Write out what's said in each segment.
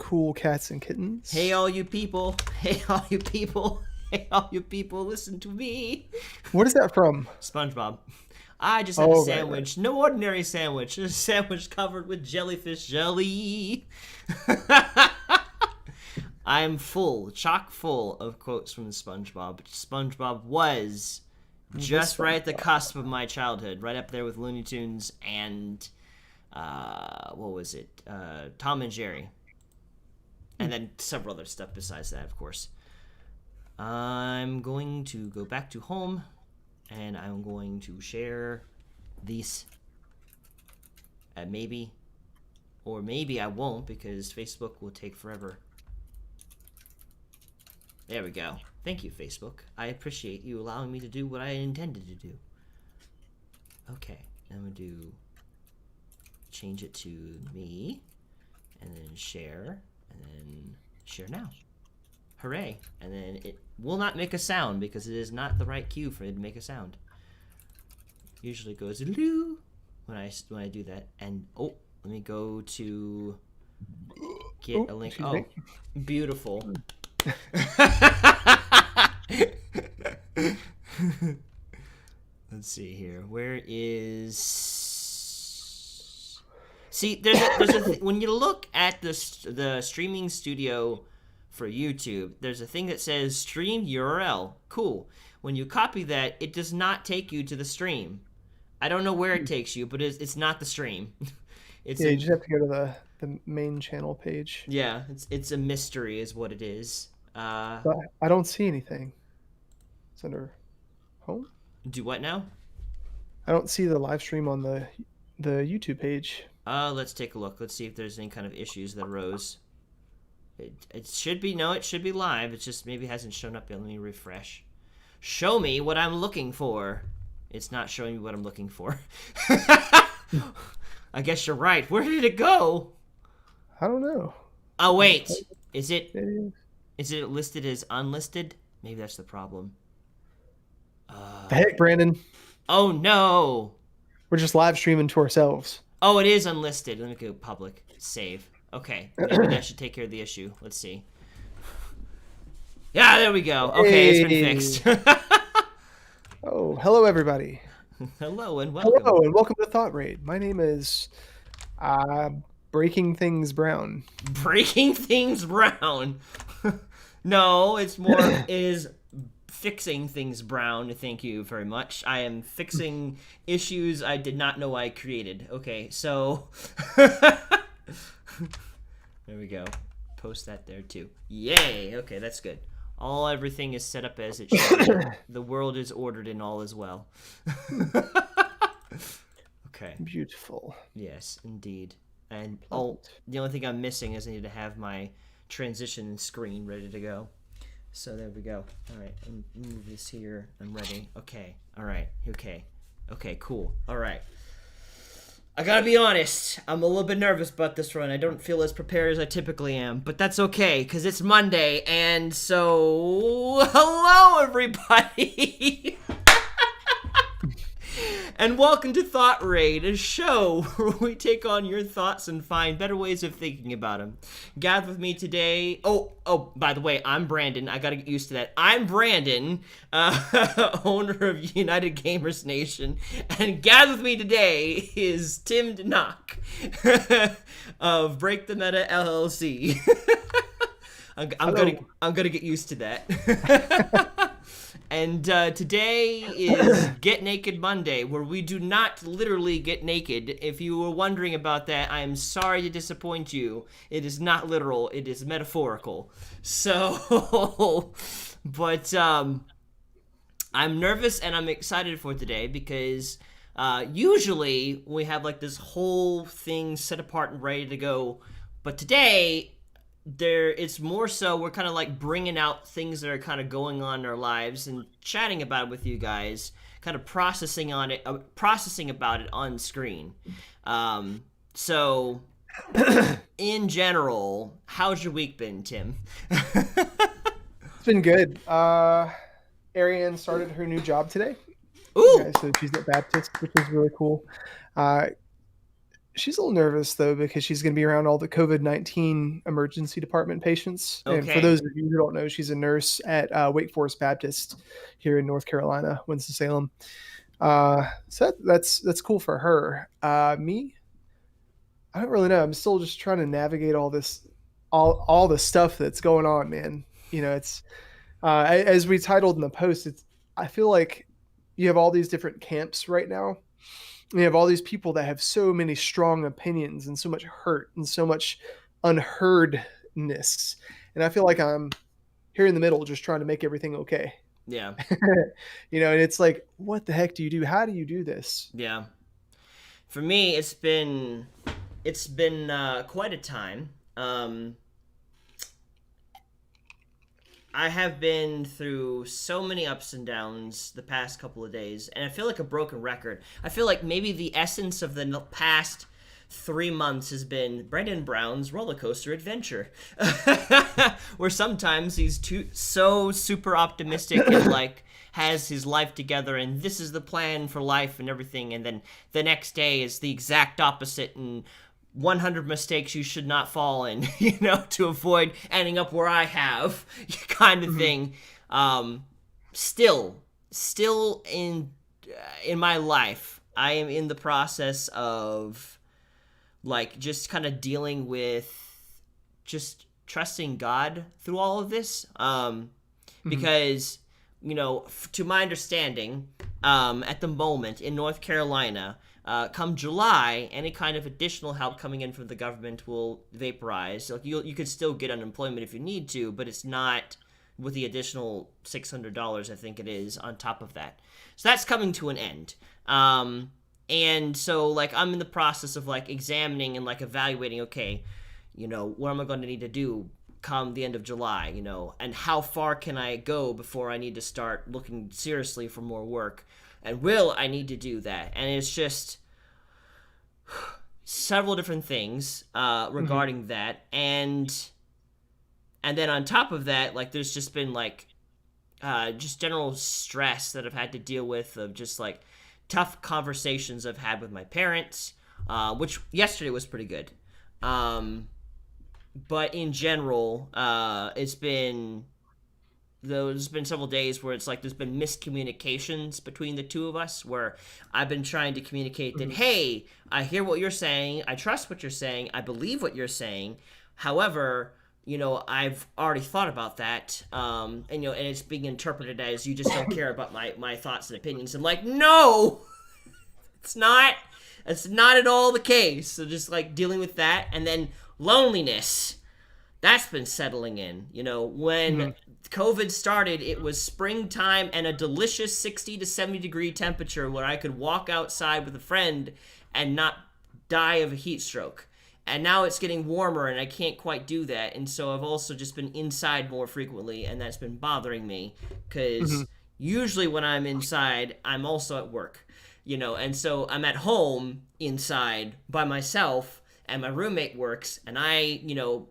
cool cats and kittens. Hey, all you people. Hey, all you people. Hey, all you people, listen to me. What is that from? SpongeBob. I just had a Oh, sandwich. right. No ordinary sandwich. A sandwich covered with jellyfish jelly. I'm full, chock full of quotes from SpongeBob. SpongeBob was just right at the cusp of my childhood, right up there with Looney Tunes and what was it? Tom and Jerry, and then several other stuff besides that, of course. I'm going to go back to home, and I'm going to share these. Maybe, or maybe I won't because Facebook will take forever. There we go. Thank you, Facebook. I appreciate you allowing me to do what I intended to do. Okay, I'm gonna do change it to me, and then share, and then share now. Hooray! And then it will not make a sound because it is not the right cue for it to make a sound. Usually it goes loo when I do that. And oh, let me go to get a link. Oh, beautiful. Let's see here. Where is? See, there's a when you look at the streaming studio for YouTube, there's a thing that says stream URL. Cool. When you copy that, it does not take you to the stream. I don't know where it takes you, but it's not the stream. You just have to go to the main channel page. Yeah, it's a mystery is what it is. But I don't see anything. It's under home. Do what now? I don't see the live stream on the YouTube page. Let's take a look. Let's see if there's any kind of issues that arose. It should be it should be live. It just maybe hasn't shown up yet. Let me refresh. Show me what I'm looking for. It's not showing me what I'm looking for. I guess you're right. Where did it go? I don't know. Oh wait, is it listed as unlisted? Maybe that's the problem. The heck, Brandon? Oh no! We're just live streaming to ourselves. Oh, it is unlisted. Let me go public. Save. Okay, maybe that should take care of the issue. Let's see. Yeah, there we go. Okay, It's been fixed. Oh, hello everybody. Hello and welcome. Hello and welcome to Thought Raid. My name is Breaking Things Brown. Breaking Things Brown. No, it's more is fixing things brown. Thank you very much. I am fixing issues I did not know I created. Okay, so there we go. Post that there too. Yay. Okay, that's good. Everything is set up as it should be. The world is ordered and all is well. Okay. Beautiful. Yes, indeed. And the only thing I'm missing is I need to have my transition screen ready to go. So there we go. All right, move this here. I'm ready. Okay. All right. Okay. Okay. Cool. All right. I gotta be honest. I'm a little bit nervous about this one. I don't feel as prepared as I typically am, but that's okay because it's Monday, and so hello everybody. And welcome to Thought Raid, a show where we take on your thoughts and find better ways of thinking about them. Gather with me today. Oh, by the way, I'm Brandon. I gotta get used to that. I'm Brandon, owner of United Gamers Nation. And gather with me today is Tim Knock of Break the Meta LLC. I'm gonna get used to that. And today is Get Naked Monday, where we do not literally get naked. If you were wondering about that, I am sorry to disappoint you. It is not literal, it is metaphorical. So, but I'm nervous and I'm excited for today because usually we have like this whole thing set apart and ready to go. But today, it's more so we're kind of like bringing out things that are kind of going on in our lives and chatting about it with you guys, kind of processing about it on screen. So in general, how's your week been, Tim? It's been good. Ariane started her new job today. Ooh. Okay, so she's at Baptist, which is really cool. She's a little nervous though because she's going to be around all the COVID-19 emergency department patients. And for those Okay. of you who don't know, she's a nurse at Wake Forest Baptist here in North Carolina, Winston-Salem. So that's cool for her. Me, I don't really know. I'm still just trying to navigate all this, all the stuff that's going on, man. It's as we titled in the post. It's I feel like you have all these different camps right now. You have all these people that have so many strong opinions and so much hurt and so much unheardness, and I feel like I'm here in the middle, just trying to make everything okay. Yeah. And it's like, what the heck do you do? How do you do this? Yeah. For me, it's been quite a time. I have been through so many ups and downs the past couple of days, and I feel like a broken record. I feel like maybe the essence of the past 3 months has been Brendan Brown's roller coaster adventure, where sometimes he's so super optimistic and like has his life together and this is the plan for life and everything, and then the next day is the exact opposite and 100 mistakes you should not fall in, to avoid ending up where I have, kind of Mhm. thing. Um, still in my life, I am in the process of like just kind of dealing with just trusting God through all of this. Mhm. Because to my understanding, at the moment in North Carolina, come July, any kind of additional help coming in from the government will vaporize. Like you could still get unemployment if you need to, but it's not with the additional $600, I think it is, on top of that. So that's coming to an end. And so like I'm in the process of like examining and like evaluating. Okay, what am I going to need to do come the end of July, and how far can I go before I need to start looking seriously for more work? And will I need to do that? And it's just several different things Mhm. regarding that. And then on top of that, like there's just been like just general stress that I've had to deal with of just like tough conversations I've had with my parents, which yesterday was pretty good. But in general, there's been several days where it's like there's been miscommunications between the two of us where I've been trying to communicate that, Mhm. hey, I hear what you're saying, I trust what you're saying, I believe what you're saying. However, I've already thought about that, and it's being interpreted as you just don't care about my thoughts and opinions. I'm like, no, it's not. It's not at all the case. So just like dealing with that, and then loneliness that's been settling in. When Mhm. COVID started, it was springtime and a delicious 60 to 70 degree temperature where I could walk outside with a friend and not die of a heat stroke. And now it's getting warmer and I can't quite do that. And so I've also just been inside more frequently, and that's been bothering me because Mhm. usually when I'm inside, I'm also at work. And so I'm at home inside by myself, and my roommate works, and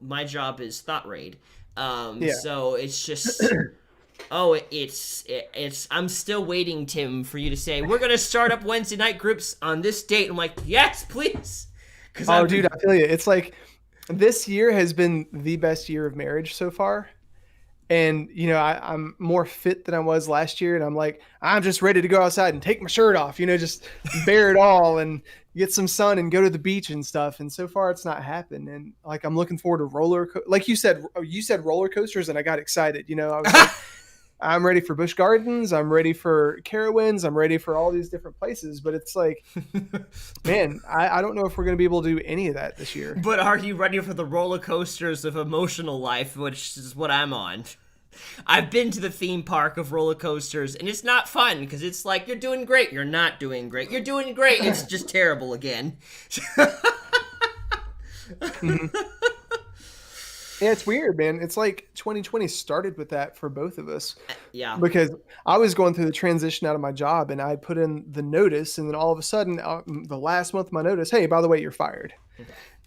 my job is thought raid. Yeah. So it's just, oh, it's. I'm still waiting, Tim, for you to say we're gonna start up Wednesday night groups on this date. I'm like, yes, please, because Oh, I've dude, been. I feel you. It's like this year has been the best year of marriage so far. And I'm more fit than I was last year, and I'm like, I'm just ready to go outside and take my shirt off, just bare it all and get some sun and go to the beach and stuff. And so far, it's not happened. And like, I'm looking forward to like you said roller coasters, and I got excited. I was like, I'm ready for Busch Gardens, I'm ready for Carowinds, I'm ready for all these different places. But it's like, man, I don't know if we're gonna be able to do any of that this year. But are you ready for the roller coasters of emotional life, which is what I'm on? I've been to the theme park of roller coasters, and it's not fun because it's like you're doing great, you're not doing great, you're doing great, it's just terrible again. Mhm. Yeah, it's weird, man. It's like 2020 started with that for both of us Yeah, because I was going through the transition out of my job and I put in the notice, and then all of a sudden, the last month of my notice, hey, by the way, you're fired.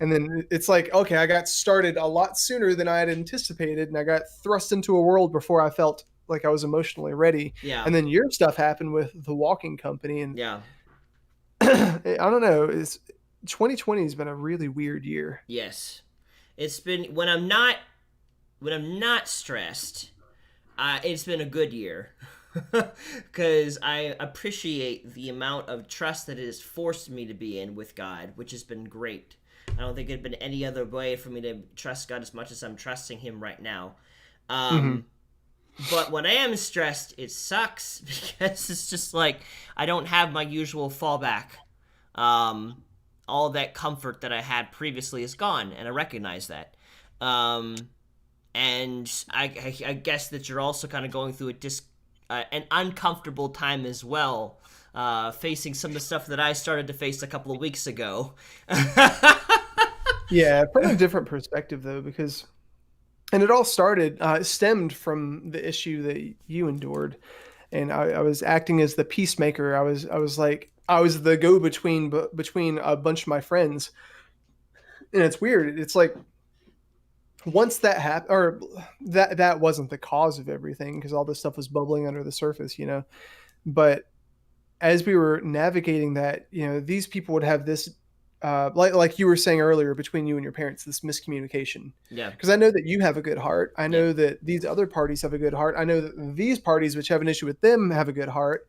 And then it's like, okay, I got started a lot sooner than I had anticipated, and I got thrust into a world before I felt like I was emotionally ready. yeah, And then your stuff happened with the walking company, and yeah. I don't know. 2020 has been a really weird year. Yes. It's been when I'm not stressed, it's been a good year. Because I appreciate the amount of trust that it has forced me to be in with God, which has been great. I don't think it'd been any other way for me to trust God as much as I'm trusting Him right now. Hmm. Um, but when I am stressed, it sucks because it's just like I don't have my usual fallback. Um, all that comfort that I had previously is gone, and I recognize that. Um, and I guess that you're also kind of going through an uncomfortable time as well, facing some of the stuff that I started to face a couple of weeks ago. Yeah, from a different perspective though, because and it all stemmed from the issue that you endured, and I was acting as the peacemaker. I was the go between between a bunch of my friends, and it's weird. It's like once that happened, or that wasn't the cause of everything because all this stuff was bubbling under the surface, you know. But as we were navigating that, you know, these people would have this, like you were saying earlier, between you and your parents, this miscommunication. Yeah, Because I know that you have a good heart. I yeah, know that these other parties have a good heart. I know that these parties, which have an issue with them, have a good heart.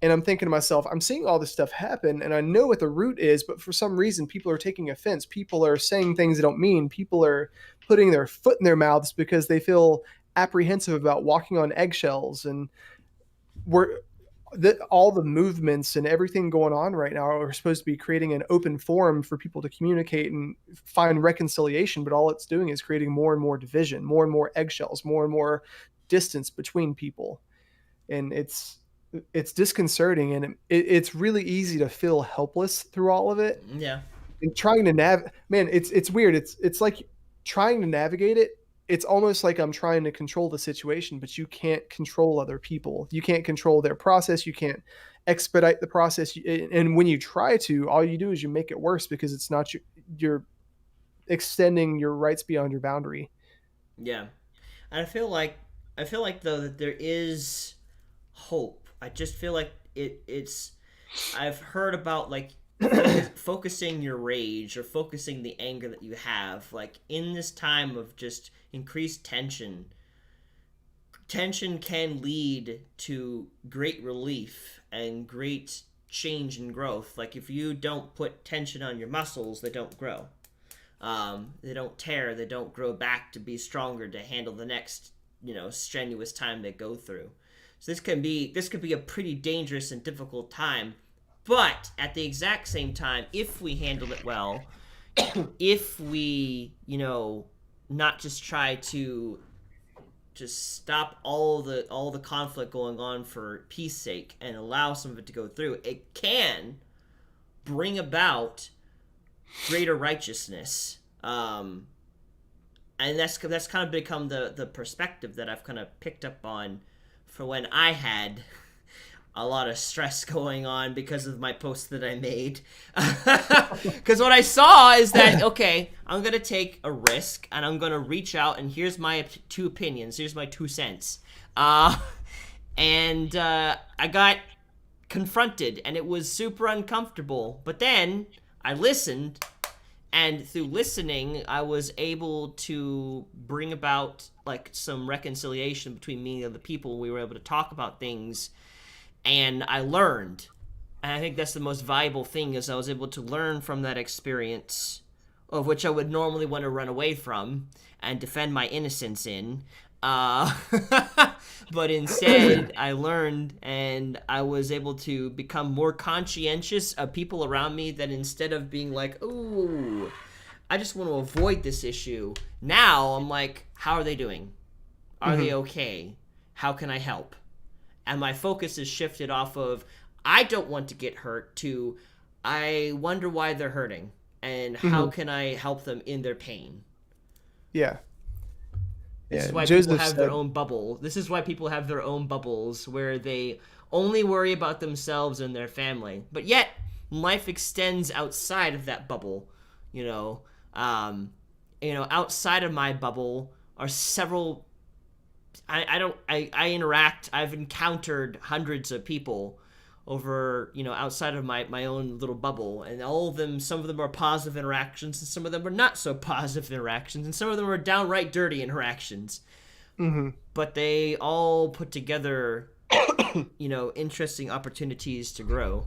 And I'm thinking to myself, I'm seeing all this stuff happen, and I know what the root is, but for some reason, people are taking offense. People are saying things they don't mean. People are putting their foot in their mouths because they feel apprehensive about walking on eggshells. And we're all the movements and everything going on right now are supposed to be creating an open forum for people to communicate and find reconciliation, but all it's doing is creating more and more division, more and more eggshells, more and more distance between people. And it's disconcerting, and it's really easy to feel helpless through all of it. yeah, And trying to man, it's weird. It's like trying to navigate it. It's almost like I'm trying to control the situation, but you can't control other people. You can't control their process. You can't expedite the process. And when you try to, all you do is you make it worse because it's not you're extending your rights beyond your boundary. yeah. And I feel like though that there is hope. I just feel like it's I've heard about like focusing your rage or focusing the anger that you have like in this time of just increased tension. Tension can lead to great relief and great change and growth. Like if you don't put tension on your muscles, they don't grow. They don't tear. They don't grow back to be stronger to handle the next, strenuous time they go through. So this could be a pretty dangerous and difficult time. But at the exact same time, if we handle it well, if we, not just try to just stop all the conflict going on for peace sake and allow some of it to go through, it can bring about greater righteousness. And that's kind of become the perspective that I've kind of picked up on for when I had a lot of stress going on because of my post that I made. Because what I saw is that, okay, I'm going to take a risk and I'm going to reach out and here's my two opinions. Here's my 2 cents. And I got confronted and it was super uncomfortable. But then I listened, and through listening, I was able to bring about like some reconciliation between me and the other people. We were able to talk about things, and I learned. And I think that's the most valuable thing is I was able to learn from that experience, of which I would normally want to run away from and defend my innocence in. Uh, but instead, I learned and I was able to become more conscientious of people around me that instead of being like, ooh, I just want to avoid this issue. Now I'm like, how are they doing? Are they okay? How can I help? And my focus is shifted off of, I don't want to get hurt to, I wonder why they're hurting and how can I help them in their pain? Yeah. This Yeah. is why people Joseph have their said, own bubble. This is why people have their own bubbles where they only worry about themselves and their family. But yet, life extends outside of that bubble. You know, outside of my bubble are several. I interact. I've encountered hundreds of people over, outside of my own little bubble, and all of them, some of them are positive interactions, and some of them are not so positive interactions, and some of them are downright dirty interactions. Hmm. But they all put together, interesting opportunities to grow.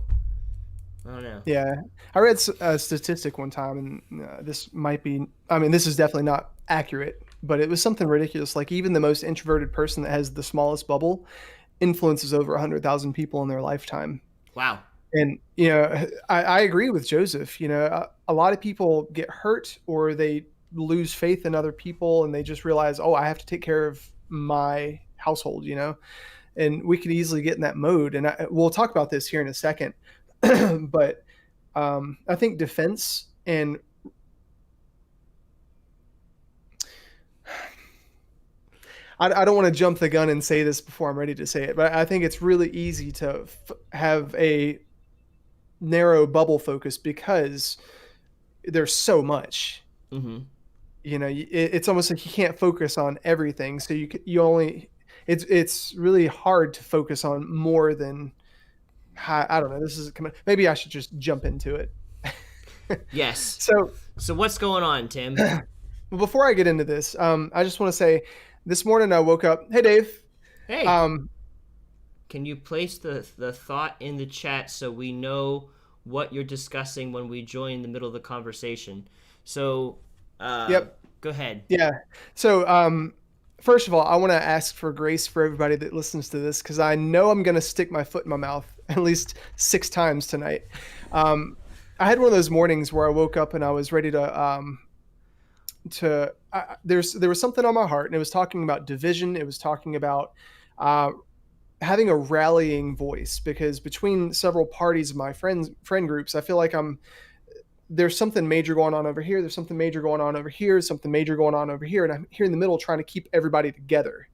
I don't know. Yeah, I read a statistic one time, and this might be, I mean, this is definitely not accurate, but it was something ridiculous. Like even the most introverted person that has the smallest bubble influences over 100,000 people in their lifetime. Wow. And I agree with Joseph. A lot of people get hurt or they lose faith in other people, and they just realize, oh, I have to take care of my household. And we could easily get in that mode. And we'll talk about this here in a second. But I think defense and I don't want to jump the gun and say this before I'm ready to say it, but I think it's really easy to have a narrow bubble focus because there's so much. Mm-hmm. It's almost like you can't focus on everything. So you only, it's really hard to focus on more than, I don't know. This is maybe I should just jump into it. Yes. So what's going on, Tim? well, before I get into this, I just want to say this morning I woke up. Hey, Dave. Hey. Can you place the thought in the chat so we know what you're discussing when we join in the middle of the conversation? So, yep. Go ahead. Yeah. So, first of all, I want to ask for grace for everybody that listens to this because I know I'm going to stick my foot in my mouth at least 6 times tonight. I had one of those mornings where I woke up and I was ready to there was something on my heart, and it was talking about division. It was talking about having a rallying voice, because between several parties of my friend groups, I feel like there's something major going on over here. There's something major going on over here. Something major going on over here. And I'm here in the middle trying to keep everybody together,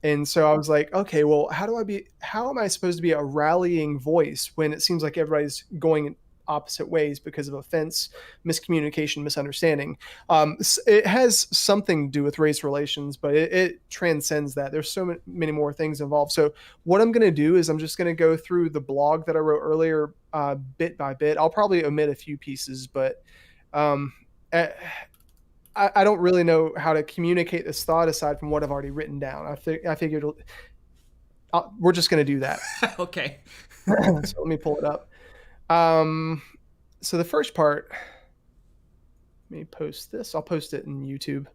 And so I was like, okay, well, how am I supposed to be a rallying voice when it seems like everybody's going in opposite ways because of offense, miscommunication, misunderstanding? It has something to do with race relations, but it transcends that. There's so many more things involved. So what I'm going to do is I'm just going to go through the blog that I wrote earlier, bit by bit. I'll probably omit a few pieces, but I don't really know how to communicate this thought aside from what I've already written down. I figured we're just going to do that. Okay. So let me pull it up. So the first part, let me post this. I'll post it in YouTube.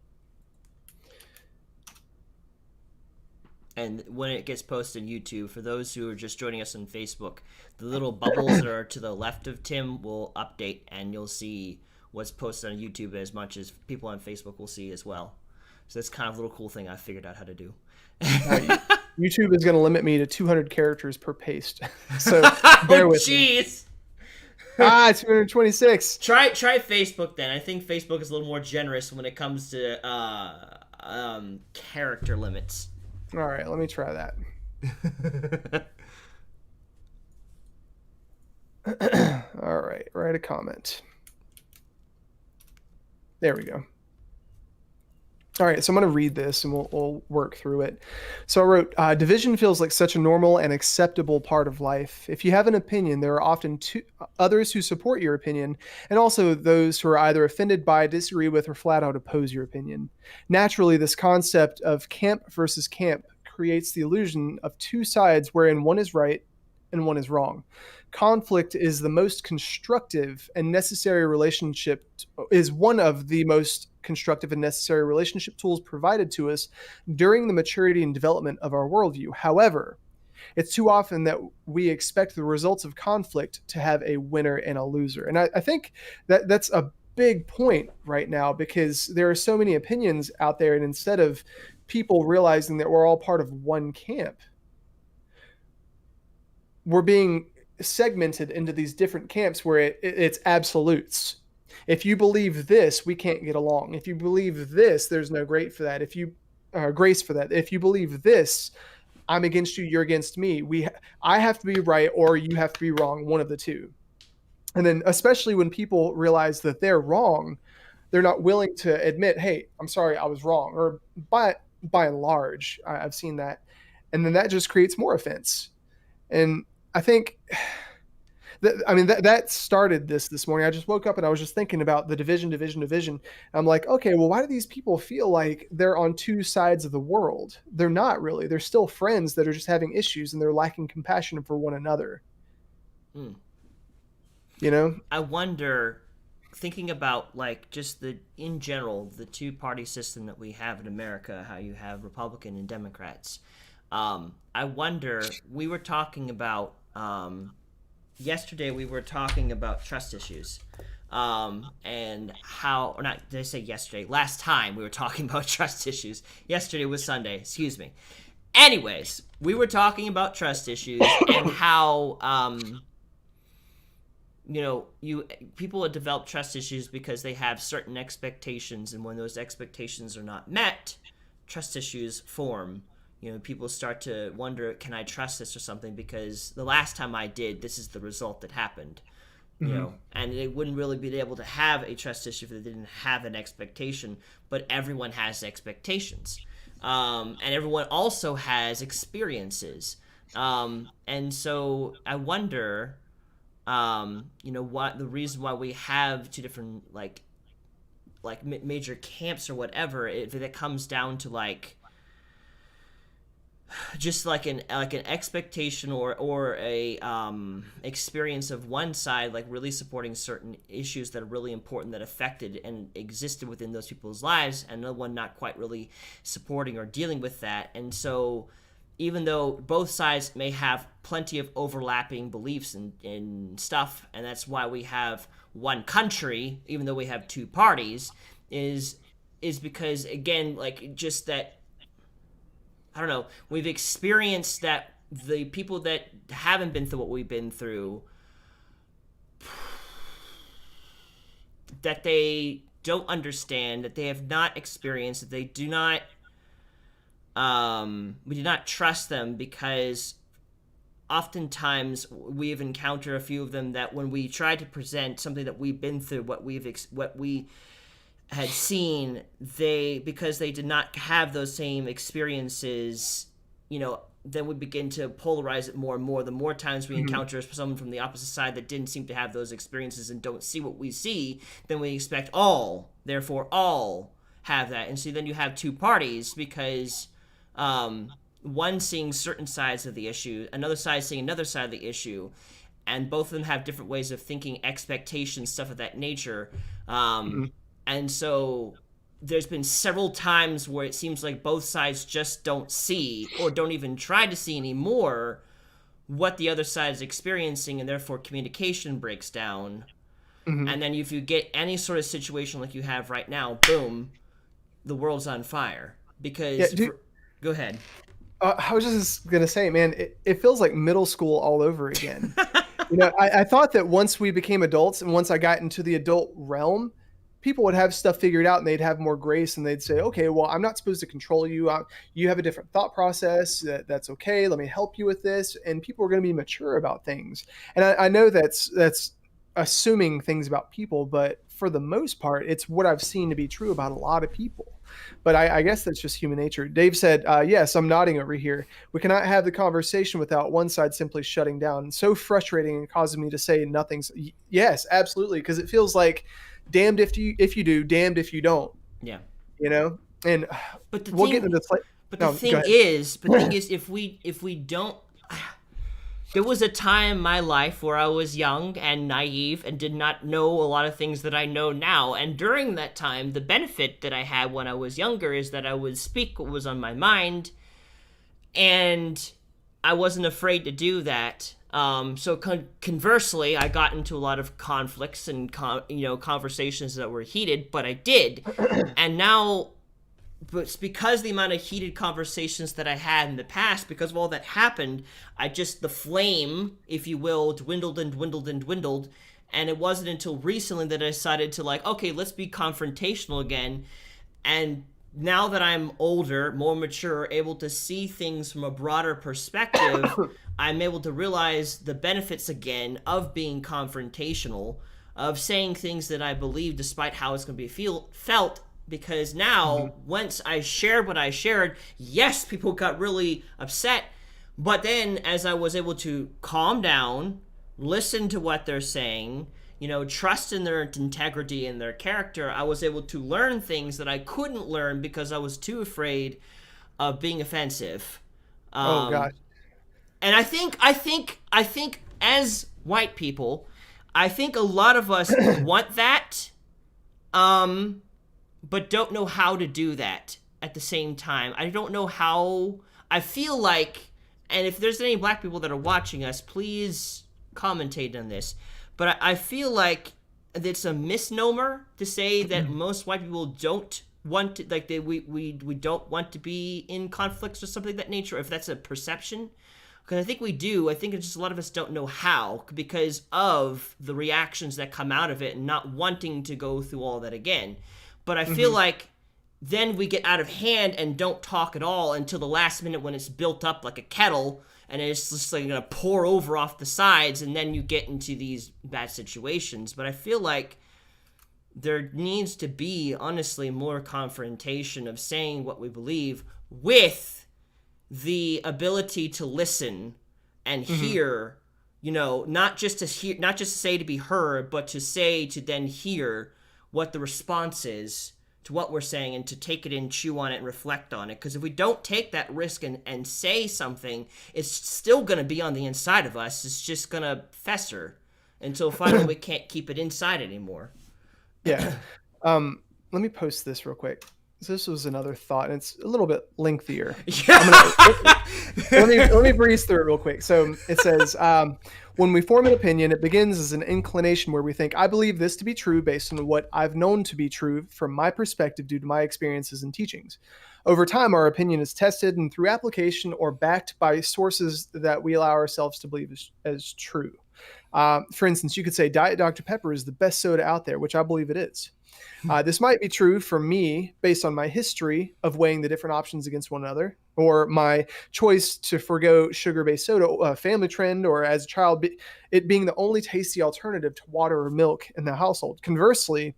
And when it gets posted on YouTube, for those who are just joining us on Facebook, the little bubbles that are to the left of Tim will update, and you'll see what's posted on YouTube as much as people on Facebook will see as well. So that's kind of a little cool thing I figured out how to do. YouTube is going to limit me to 200 characters per paste. So bear with me. Jeez. 226. Try Facebook then. I think Facebook is a little more generous when it comes to character limits. All right, let me try that. All right, write a comment. There we go. All right, so I'm going to read this and we'll work through it. So I wrote, division feels like such a normal and acceptable part of life. If you have an opinion, there are often others who support your opinion, and also those who are either offended by, disagree with, or flat out oppose your opinion. Naturally, this concept of camp versus camp creates the illusion of two sides wherein one is right and one is wrong. Conflict is the most constructive and necessary relationship, is one of the most constructive and necessary relationship tools provided to us during the maturity and development of our worldview. However, it's too often that we expect the results of conflict to have a winner and a loser. And I think that's a big point right now, because there are so many opinions out there, and instead of people realizing that we're all part of one camp, we're being segmented into these different camps where it's absolutes. If you believe this, we can't get along. If you believe this, there's no grace for that. If you believe this, I'm against you, you're against me. I have to be right or you have to be wrong, one of the two. And then especially when people realize that they're wrong, they're not willing to admit, hey, I'm sorry, I was wrong. Or by and large, I've seen that. And then that just creates more offense. And I think that started this morning. I just woke up and I was just thinking about the division. I'm like, okay, well, why do these people feel like they're on two sides of the world? They're not really. They're still friends that are just having issues and they're lacking compassion for one another. Hmm. You know? I wonder, thinking about like just in general the two-party system that we have in America, how you have Republican and Democrats. I wonder. We were talking about yesterday. We were talking about trust issues, and how, or not? Did I say yesterday? Last time we were talking about trust issues. Yesterday was Sunday. Excuse me. Anyways, we were talking about trust issues and how people develop trust issues because they have certain expectations, and when those expectations are not met, trust issues form. People start to wonder, can I trust this or something? Because the last time I did, this is the result that happened. And they wouldn't really be able to have a trust issue if they didn't have an expectation. But everyone has expectations, and everyone also has experiences. And so I wonder, what the reason why we have two different like major camps or whatever, if it comes down to like just like an expectation or a experience of one side, like really supporting certain issues that are really important, that affected and existed within those people's lives, and another one not quite really supporting or dealing with that. And so even though both sides may have plenty of overlapping beliefs and stuff, and that's why we have one country, even though we have two parties, is because, again, like, just that, I don't know, we've experienced that the people that haven't been through what we've been through, that they don't understand, that they have not experienced, that they do not, we do not trust them, because oftentimes we've encountered a few of them that when we try to present something that we've been through, what we had seen, because they did not have those same experiences, then we begin to polarize it more and more. The more times we encounter someone from the opposite side that didn't seem to have those experiences and don't see what we see, then we expect therefore all have that. And so then you have two parties, because one seeing certain sides of the issue, another side seeing another side of the issue, and both of them have different ways of thinking, expectations, stuff of that nature. And so there's been several times where it seems like both sides just don't see, or don't even try to see anymore, what the other side is experiencing, and therefore communication breaks down. And then if you get any sort of situation like you have right now, boom, the world's on fire. Because go ahead. I was just gonna say, man, it feels like middle school all over again. I thought that once we became adults and once I got into the adult realm, people would have stuff figured out and they'd have more grace, and they'd say, okay, well, I'm not supposed to control you. You have a different thought process. That's okay. Let me help you with this. And people are going to be mature about things. And I know that's assuming things about people, but for the most part, it's what I've seen to be true about a lot of people. But I guess that's just human nature. Dave said, yes, I'm nodding over here. We cannot have the conversation without one side simply shutting down. So frustrating, and causes me to say nothing's. Yes, absolutely. Because it feels like, damned if you do, damned if you don't. Yeah. And but we'll get into this. But the thing is, if we don't, there was a time in my life where I was young and naive and did not know a lot of things that I know now. And during that time, the benefit that I had when I was younger is that I would speak what was on my mind, and I wasn't afraid to do that. So conversely, I got into a lot of conflicts and conversations that were heated, but I did. And now, but it's because the amount of heated conversations that I had in the past, because of all that happened, the flame, if you will, dwindled and dwindled and dwindled. And it wasn't until recently that I decided to, like, okay, let's be confrontational again. And now that I'm older, more mature, able to see things from a broader perspective, I'm able to realize the benefits again of being confrontational, of saying things that I believe despite how it's going to be felt. Because now, once I shared what I shared, yes, people got really upset, But then, as I was able to calm down, listen to what they're saying, trust in their integrity and their character, I was able to learn things that I couldn't learn because I was too afraid of being offensive. Oh Um, gosh. and I think as white people, I think a lot of us want that, um, but don't know how to do that at the same time. I don't know how. I feel like, and if there's any black people that are watching us, please commentate on this. But I feel like it's a misnomer to say that most white people don't want to, like, we don't want to be in conflicts or something of that nature, if that's a perception. Because I think we do. I think it's just a lot of us don't know how because of the reactions that come out of it and not wanting to go through all that again. But I feel like then we get out of hand and don't talk at all until the last minute when it's built up like a kettle and it's just like gonna pour over off the sides, and then you get into these bad situations. But I feel like there needs to be, honestly, more confrontation of saying what we believe with the ability to listen and hear, not just to hear, not just to say to be heard, but to say to then hear what the response is to what we're saying and to take it in, chew on it, and reflect on it. Because if we don't take that risk and say something, it's still going to be on the inside of us. It's just going to fester until finally we can't keep it inside anymore. Yeah. Let me post this real quick. So this was another thought, and it's a little bit lengthier. Let me breeze through it real quick. So it says, when we form an opinion, it begins as an inclination where we think, I believe this to be true based on what I've known to be true from my perspective due to my experiences and teachings. Over time, our opinion is tested and through application or backed by sources that we allow ourselves to believe as true. For instance, you could say Diet Dr. Pepper is the best soda out there, which I believe it is. This might be true for me based on my history of weighing the different options against one another, or my choice to forgo sugar-based soda, family trend, or as a child, it being the only tasty alternative to water or milk in the household. Conversely,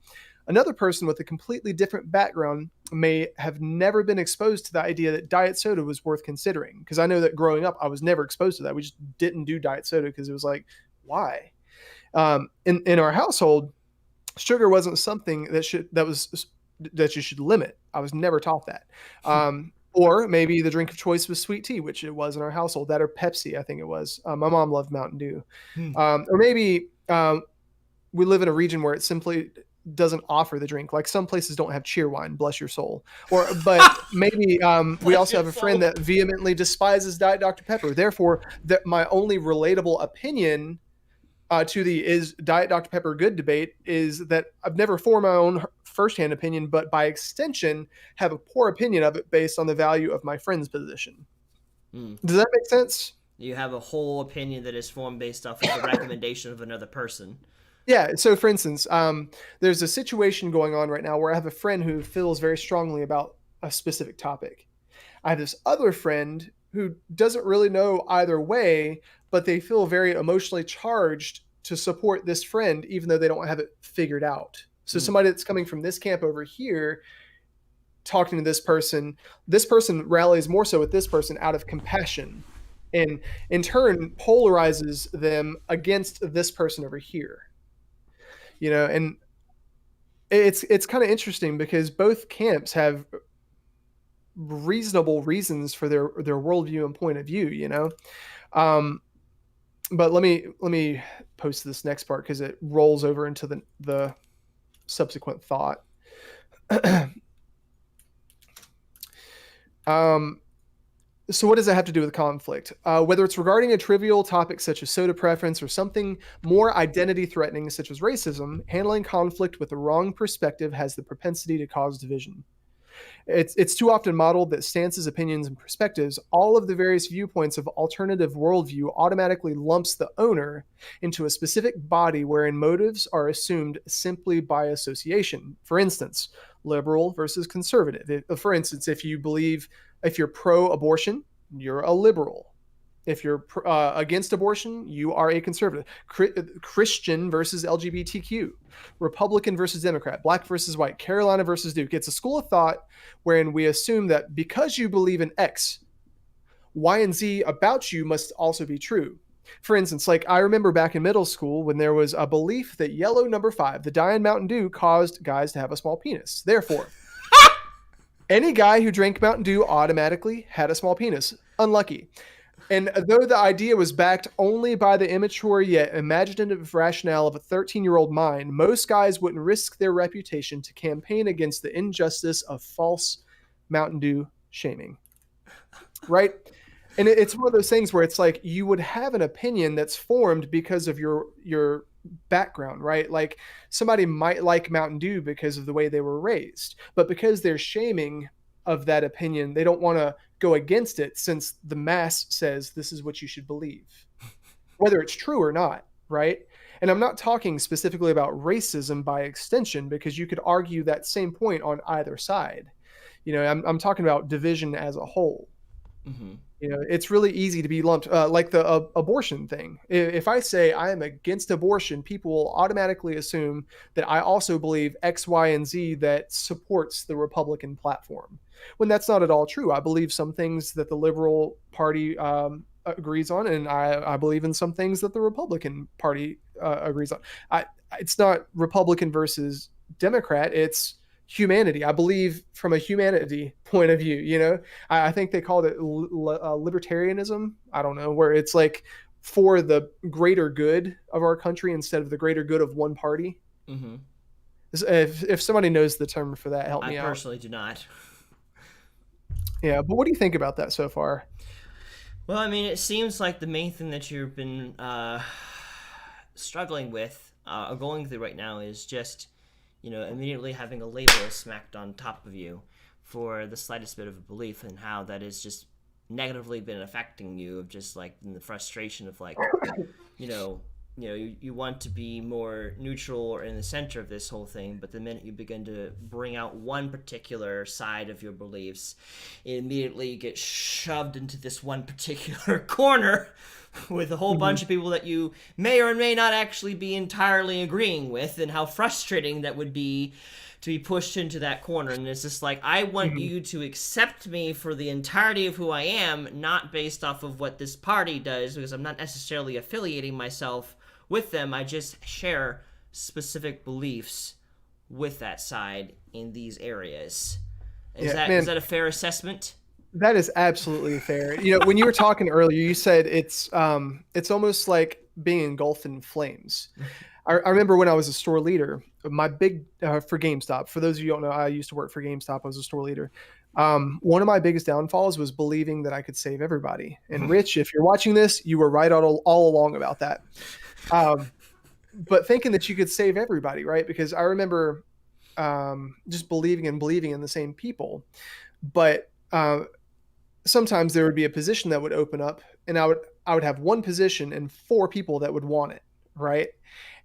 another person with a completely different background may have never been exposed to the idea that diet soda was worth considering. Because I know that growing up, I was never exposed to that. We just didn't do diet soda because it was like, why? In our household, sugar wasn't something that you should limit. I was never taught that. Or maybe the drink of choice was sweet tea, which it was in our household. That or Pepsi, I think it was. My mom loved Mountain Dew. Or maybe we live in a region where it simply doesn't offer the drink. Like some places don't have Cheerwine, bless your soul. But maybe we also have a friend that vehemently despises Diet Dr. Pepper. Therefore, my only relatable opinion to the is Diet Dr. Pepper good debate is that I've never formed my own firsthand opinion, but by extension have a poor opinion of it based on the value of my friend's position. Does that make sense? You have a whole opinion that is formed based off of the recommendation of another person. Yeah. So for instance, there's a situation going on right now where I have a friend who feels very strongly about a specific topic. I have this other friend who doesn't really know either way, but they feel very emotionally charged to support this friend, even though they don't have it figured out. So somebody that's coming from this camp over here, talking to this person rallies more so with this person out of compassion, and in turn polarizes them against this person over here. And it's kind of interesting because both camps have reasonable reasons for their worldview and point of view. But let me post this next part because it rolls over into the subsequent thought. So what does that have to do with conflict? Whether it's regarding a trivial topic such as soda preference or something more identity threatening such as racism, handling conflict with the wrong perspective has the propensity to cause division. It's too often modeled that stances, opinions, and perspectives, all of the various viewpoints of alternative worldview, automatically lumps the owner into a specific body wherein motives are assumed simply by association. For instance, liberal versus conservative. For instance, if you're pro-abortion, you're a liberal. If you're against abortion, you are a conservative. Christian versus LGBTQ, Republican versus Democrat, black versus white, Carolina versus Duke. It's a school of thought wherein we assume that because you believe in X, Y and Z about you must also be true. For instance, like I remember back in middle school when there was a belief that yellow number 5, the dye in Mountain Dew, caused guys to have a small penis. Therefore, any guy who drank Mountain Dew automatically had a small penis. Unlucky. And though the idea was backed only by the immature yet imaginative rationale of a 13-year-old mind, most guys wouldn't risk their reputation to campaign against the injustice of false Mountain Dew shaming. Right? And it's one of those things where it's like you would have an opinion that's formed because of your background, right? Like somebody might like Mountain Dew because of the way they were raised, but because they're shaming of that opinion, they don't want to go against it since the mass says this is what you should believe, whether it's true or not, right? And I'm not talking specifically about racism by extension, because you could argue that same point on either side. I'm talking about division as a whole. Mm-hmm. It's really easy to be lumped, like the abortion thing. If I say I am against abortion, people will automatically assume that I also believe X, Y, and Z that supports the Republican platform, when that's not at all true. I believe some things that the Liberal Party agrees on, and I believe in some things that the Republican Party agrees on. It's not Republican versus Democrat. It's humanity. I believe from a humanity point of view. I think they called it libertarianism. I don't know, where it's like for the greater good of our country instead of the greater good of one party. Mm-hmm. If somebody knows the term for that, help me out. I personally do not. Yeah, but what do you think about that so far? Well, I mean, it seems like the main thing that you've been struggling with, going through right now, is just immediately having a label smacked on top of you for the slightest bit of a belief, and how that has just negatively been affecting you, of just like in the frustration of like, you want to be more neutral or in the center of this whole thing, but the minute you begin to bring out one particular side of your beliefs, it immediately gets shoved into this one particular corner with a whole bunch of people that you may or may not actually be entirely agreeing with, and how frustrating that would be to be pushed into that corner. And it's just like, I want you to accept me for the entirety of who I am, not based off of what this party does, because I'm not necessarily affiliating myself with them. I just share specific beliefs with that side in these areas. Is that a fair assessment? That is absolutely fair. When you were talking earlier, you said it's almost like being engulfed in flames. I remember when I was a store leader, my big for GameStop. For those of you who don't know, I used to work for GameStop. I was a store leader. One of my biggest downfalls was believing that I could save everybody. And Rich, if you're watching this, you were right all along about that. But thinking that you could save everybody, right? Because I remember just believing in the same people. But sometimes there would be a position that would open up, and I would have one position and 4 people that would want it, right?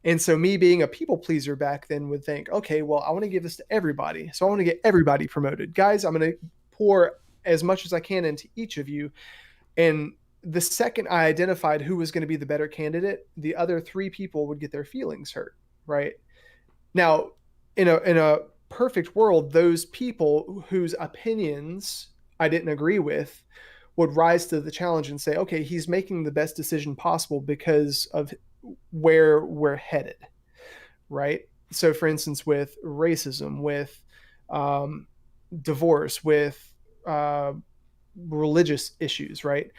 And so me being a people pleaser back then would think, okay, well, I want to give this to everybody. So I want to get everybody promoted. Guys, I'm going to pour as much as I can into each of you. And the second I identified who was going to be the better candidate, the other 3 people would get their feelings hurt, right? Now, in a perfect world, those people whose opinions I didn't agree with would rise to the challenge and say, okay, he's making the best decision possible because of where we're headed, right? So for instance, with racism, with divorce, with religious issues, right?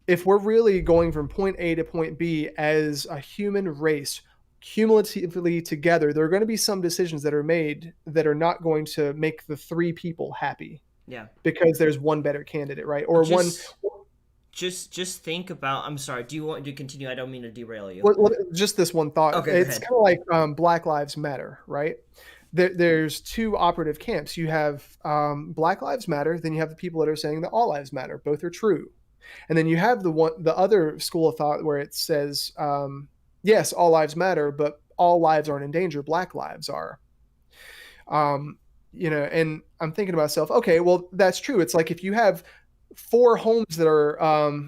If we're really going from point A to point B as a human race, cumulatively together, there are going to be some decisions that are made that are not going to make the 3 people happy. Yeah. Because there's one better candidate, right? Or Just think about. I'm sorry. Do you want to continue? I don't mean to derail you. Well, just this one thought. Okay, it's kind of like Black Lives Matter, right? There's 2 operative camps. You have Black Lives Matter, then you have the people that are saying that all lives matter. Both are true, and then you have the other school of thought where it says, yes, all lives matter, but all lives aren't in danger. Black lives are. And I'm thinking to myself, okay, well, that's true. It's like if you have 4 homes that are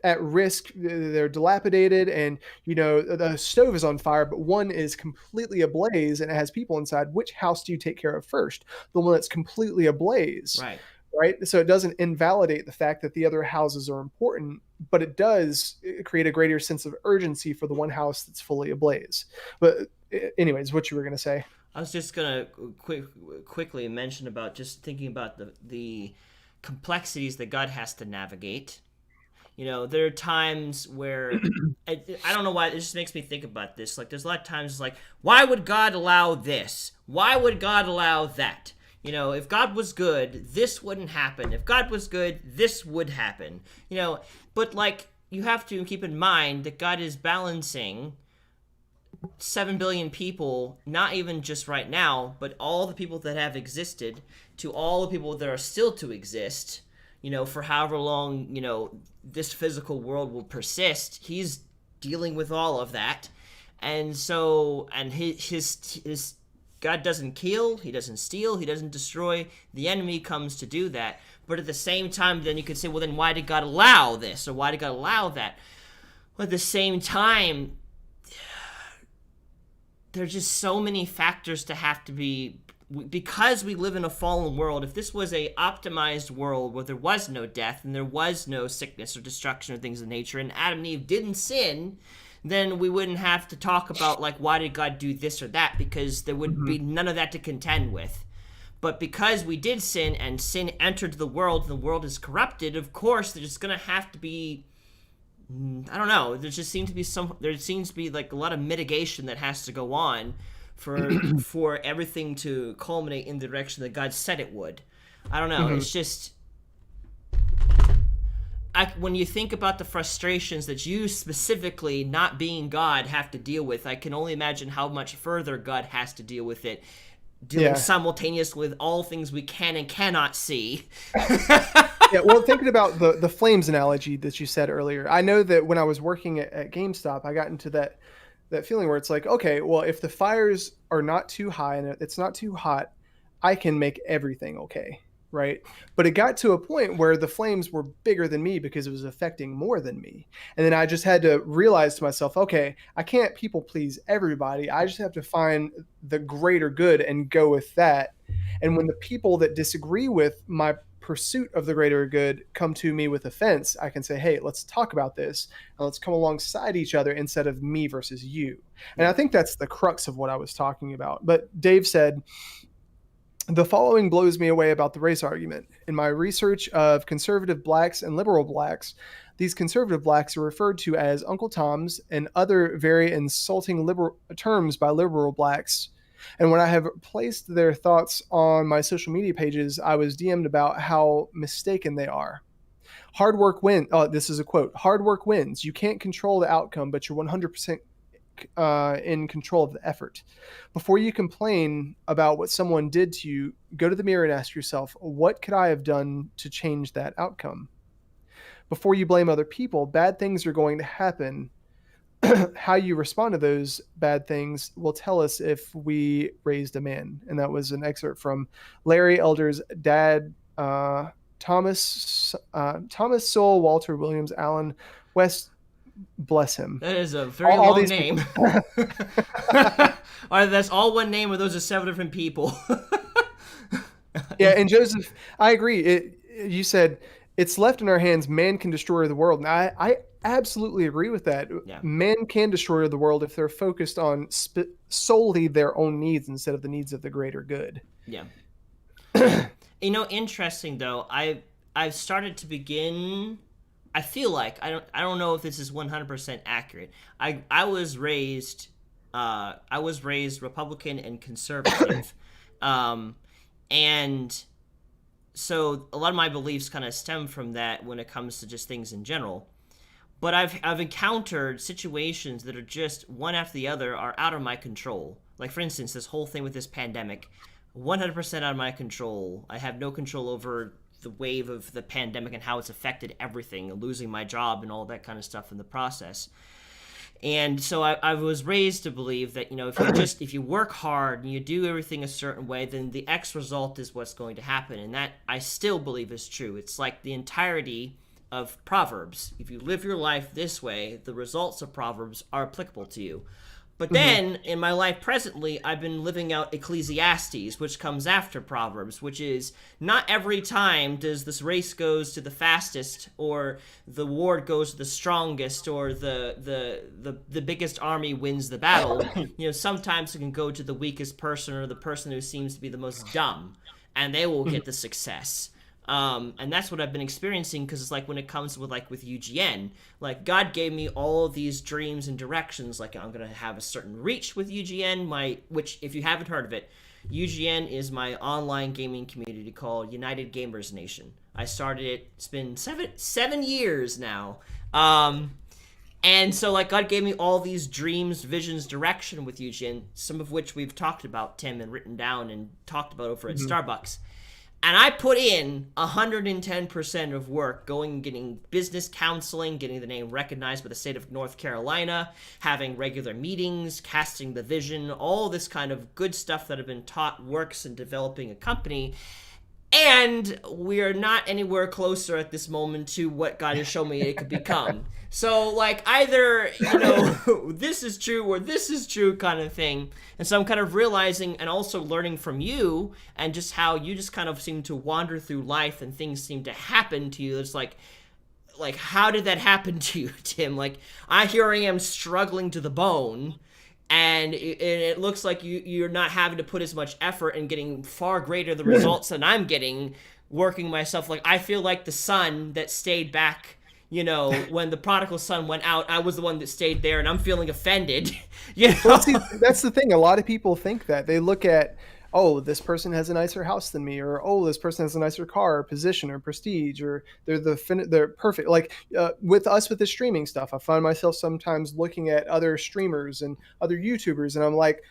at risk, they're dilapidated, and the stove is on fire, but one is completely ablaze and it has people inside. Which house do you take care of first? The one that's completely ablaze, right? right? So it doesn't invalidate the fact that the other houses are important, but it does create a greater sense of urgency for the one house that's fully ablaze. But anyways, what you were going to say. I was just gonna quickly mention about just thinking about the complexities that God has to navigate. There are times where I don't know why it just makes me think about this. Like, there's a lot of times like, why would God allow this? Why would God allow that? If God was good, this wouldn't happen. If God was good, this would happen. But like, you have to keep in mind that God is balancing 7 billion people, not even just right now, but all the people that have existed, to all the people that are still to exist, for however long, this physical world will persist. He's dealing with all of that. And so, and his God doesn't kill, he doesn't steal, he doesn't destroy. The enemy comes to do that. But at the same time, then you could say, well, then why did God allow this? Or why did God allow that? Well, at the same time, there's just so many factors to have to be, because we live in a fallen world. If this was a optimized world where there was no death and there was no sickness or destruction or things of nature, and Adam and Eve didn't sin, then we wouldn't have to talk about like, why did God do this or that, because there would be none of that to contend with. But because we did sin and sin entered the world and the world is corrupted, of course there's going to have to be, I don't know. There seems to be like a lot of mitigation that has to go on for everything to culminate in the direction that God said it would. I don't know. It's just, when you think about the frustrations that you specifically, not being God, have to deal with, I can only imagine how much further God has to deal with it, dealing simultaneous with all things we can and cannot see. Yeah, well, thinking about the flames analogy that you said earlier, I know that when I was working at GameStop, I got into that feeling where it's like, okay, well, if the fires are not too high and it's not too hot, I can make everything okay, right? But it got to a point where the flames were bigger than me because it was affecting more than me. And then I just had to realize to myself, okay, I can't people please everybody. I just have to find the greater good and go with that. And when the people that disagree with my pursuit of the greater good come to me with offense, I can say, hey, let's talk about this and let's come alongside each other instead of me versus you. And I think that's the crux of what I was talking about. But Dave said, the following blows me away about the race argument. In my research of conservative blacks and liberal blacks, these conservative blacks are referred to as Uncle Toms and other very insulting liberal terms by liberal blacks. And when I have placed their thoughts on my social media pages, I was DM'd about how mistaken they are. Hard work wins. Oh, this is a quote. Hard work wins. You can't control the outcome, but you're 100% in control of the effort. Before you complain about what someone did to you, go to the mirror and ask yourself, what could I have done to change that outcome? Before you blame other people, bad things are going to happen. How you respond to those bad things will tell us if we raised a man. And that was an excerpt from Larry Elder's dad, Thomas Sowell, Walter Williams, Allen West, bless him. That is a very long name. Or that's all one name, or those are several different people. Yeah, and Joseph, I agree. You said it's left in our hands. Man can destroy the world. And I absolutely agree with that. Yeah. Man can destroy the world if they're focused on solely their own needs instead of the needs of the greater good. Yeah. Interesting though. I've started to begin. I feel like I don't know if this is 100% accurate. I was raised Republican and conservative, and so a lot of my beliefs kind of stem from that when it comes to just things in general. But I've encountered situations that are just one after the other are out of my control. Like, for instance, this whole thing with this pandemic, 100% out of my control. I have no control over the wave of the pandemic and how it's affected everything, losing my job and all that kind of stuff in the process. And so I was raised to believe that, if you work hard and you do everything a certain way, then the X result is what's going to happen. And that I still believe is true. It's like the entirety of Proverbs. If you live your life this way, the results of Proverbs are applicable to you. But Hmm. then in my life presently, I've been living out Ecclesiastes, which comes after Proverbs, which is not every time does this race goes to the fastest, or the war goes to the strongest, or the biggest army wins the battle. Sometimes it can go to the weakest person or the person who seems to be the most dumb, and they will get the success. And that's what I've been experiencing, because it's like when it comes with UGN, like God gave me all of these dreams and directions. Like I'm gonna have a certain reach with UGN, which if you haven't heard of it, UGN is my online gaming community called United Gamers Nation. I started it. It's been seven years now. And so like God gave me all these dreams, visions, direction with UGN, some of which we've talked about, Tim, and written down and talked about over at Starbucks. And I put in 110% of work going and getting business counseling, getting the name recognized by the state of North Carolina, having regular meetings, casting the vision, all this kind of good stuff that have been taught works in developing a company. And we are not anywhere closer at this moment to what God has shown me it could become. So, like, either, this is true or this is true kind of thing. And so I'm kind of realizing and also learning from you and just how you just kind of seem to wander through life and things seem to happen to you. It's like how did that happen to you, Tim? Like, here I am struggling to the bone. And it looks like you're not having to put as much effort and getting far greater the results than I'm getting working myself. Like, I feel like the son that stayed back, when the prodigal son went out, I was the one that stayed there, and I'm feeling offended. Well, see, that's the thing. A lot of people think that. They look at, oh, this person has a nicer house than me, or oh, this person has a nicer car, or position, or prestige, or they're perfect. Like with the streaming stuff, I find myself sometimes looking at other streamers and other YouTubers, and I'm like,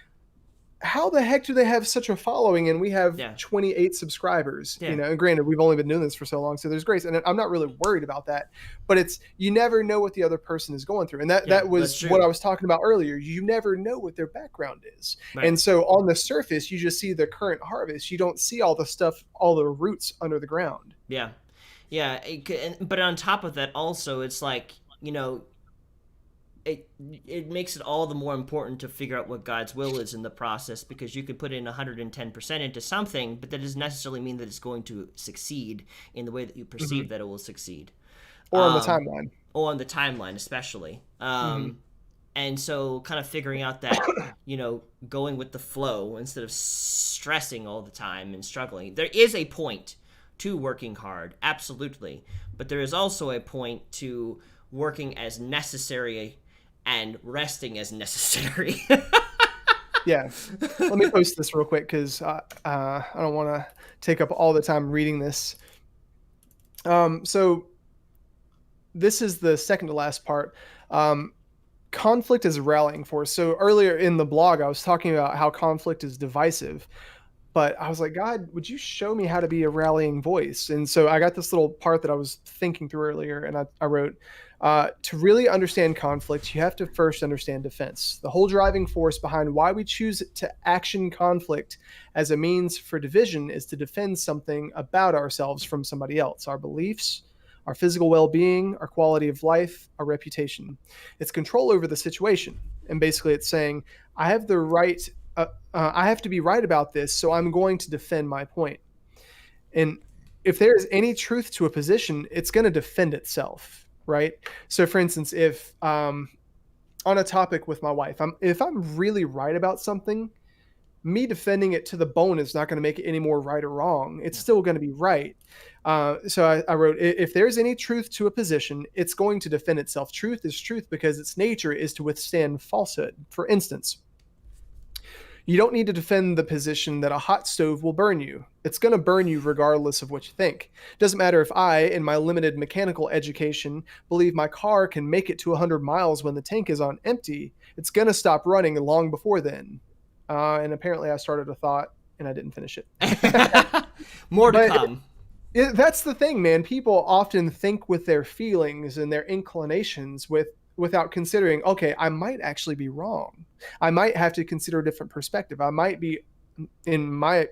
how the heck do they have such a following and we have 28 subscribers? Yeah. And granted, we've only been doing this for so long, so there's grace, and I'm not really worried about that. But it's, you never know what the other person is going through, and that was what I was talking about earlier. You never know what their background is, right. And so on the surface, you just see the current harvest. You don't see all the stuff, all the roots under the ground. Yeah. But on top of that, also, it's like it makes it all the more important to figure out what God's will is in the process, because you could put in 110% into something, but that doesn't necessarily mean that it's going to succeed in the way that you perceive that it will succeed. Or on the timeline. Or on the timeline, especially. And so kind of figuring out that, going with the flow instead of stressing all the time and struggling. There is a point to working hard, absolutely. But there is also a point to working as necessary and resting as necessary. Yeah. Let me post this real quick, because I don't want to take up all the time reading this. So this is the second to last part. Conflict is a rallying force. So earlier in the blog, I was talking about how conflict is divisive. But I was like, God, would you show me how to be a rallying voice? And so I got this little part that I was thinking through earlier, and I wrote, to really understand conflict, you have to first understand defense. The whole driving force behind why we choose to action conflict as a means for division is to defend something about ourselves from somebody else, our beliefs, our physical well-being, our quality of life, our reputation. It's control over the situation. And basically it's saying, I have the right, I have to be right about this, so I'm going to defend my point. And if there is any truth to a position, it's going to defend itself. Right. So, for instance, if on a topic with my wife, if I'm really right about something, me defending it to the bone is not going to make it any more right or wrong. It's still going to be right. So I wrote, if there's any truth to a position, it's going to defend itself. Truth is truth because its nature is to withstand falsehood. For instance, you don't need to defend the position that a hot stove will burn you. It's going to burn you regardless of what you think. It doesn't matter if I, in my limited mechanical education, believe my car can make it to 100 miles when the tank is on empty. It's going to stop running long before then. And apparently I started a thought and I didn't finish it. More to come. That's the thing, man. People often think with their feelings and their inclinations without considering, okay, I might actually be wrong. I might have to consider a different perspective. I might be, in my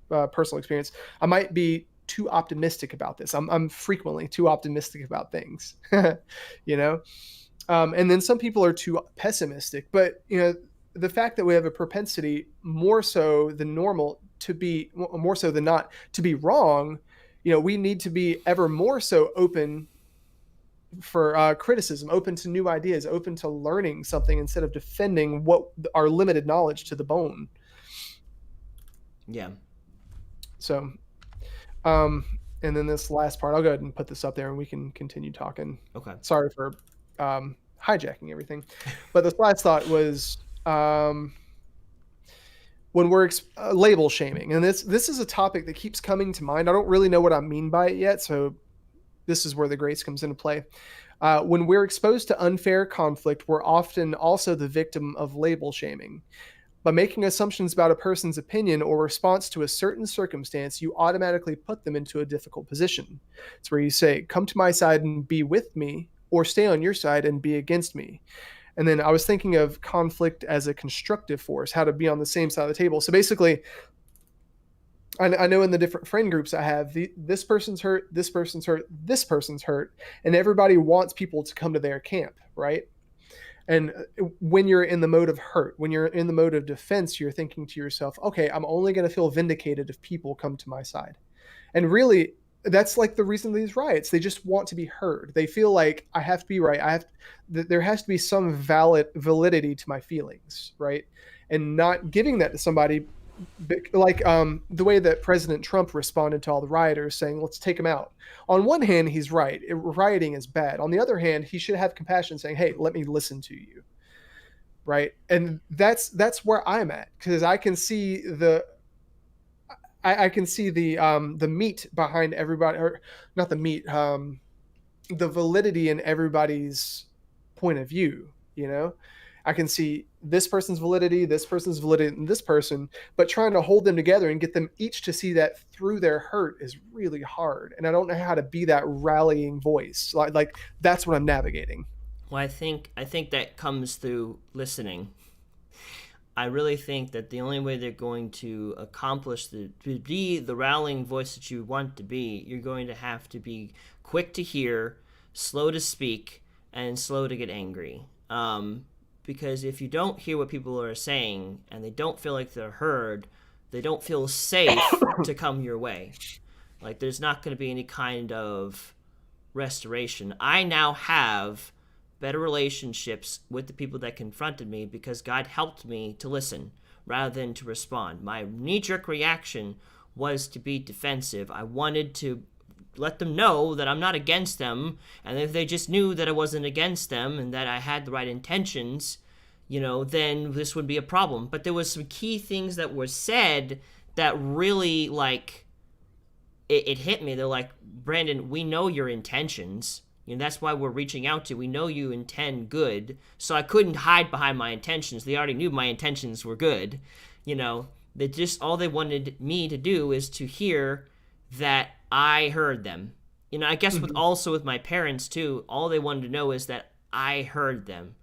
personal experience, I might be too optimistic about this. I'm frequently too optimistic about things, And then some people are too pessimistic. But the fact that we have a propensity more so than normal to be more so than not to be wrong, we need to be ever more so open for criticism, open to new ideas, open to learning something instead of defending what our limited knowledge to the bone. Yeah. So, and then this last part, I'll go ahead and put this up there and we can continue talking. Okay. Sorry for hijacking everything. But this last thought was when we're label shaming. And this is a topic that keeps coming to mind. I don't really know what I mean by it yet, so this is where the grace comes into play. When we're exposed to unfair conflict, we're often also the victim of label shaming. By making assumptions about a person's opinion or response to a certain circumstance, you automatically put them into a difficult position. It's where you say, come to my side and be with me, or stay on your side and be against me. And then I was thinking of conflict as a constructive force, how to be on the same side of the table. So basically, I know in the different friend groups I have, this person's hurt, this person's hurt, this person's hurt, and everybody wants people to come to their camp, right? And when you're in the mode of hurt, when you're in the mode of defense, you're thinking to yourself, okay, I'm only going to feel vindicated if people come to my side. And really, that's like the reason of these riots. They just want to be heard. They feel like I have to be right. There has to be some validity to my feelings, right? And not giving that to somebody, like the way that President Trump responded to all the rioters, saying, let's take them out. On one hand, he's right. Rioting is bad. On the other hand, he should have compassion, saying, hey, let me listen to you. Right. And that's where I'm at, because I can see the meat behind everybody, or not the meat, the validity in everybody's point of view. I can see this person's validity, and this person, but trying to hold them together and get them each to see that through their hurt is really hard. And I don't know how to be that rallying voice. Like that's what I'm navigating. Well, I think that comes through listening. I really think that the only way they're going to accomplish to be the rallying voice that you want to be, you're going to have to be quick to hear, slow to speak, and slow to get angry. Because if you don't hear what people are saying and they don't feel like they're heard, they don't feel safe to come your way. Like, there's not going to be any kind of restoration. I now have better relationships with the people that confronted me because God helped me to listen rather than to respond. My knee-jerk reaction was to be defensive. I wanted to let them know that I'm not against them, and if they just knew that I wasn't against them and that I had the right intentions, then this would be a problem. But there was some key things that were said that really, it hit me. They're like, Brandon, we know your intentions. That's why we're reaching out to you. We know you intend good. So I couldn't hide behind my intentions. They already knew my intentions were good. They just, all they wanted me to do is to hear that I heard them. I guess with my parents too, all they wanted to know is that I heard them.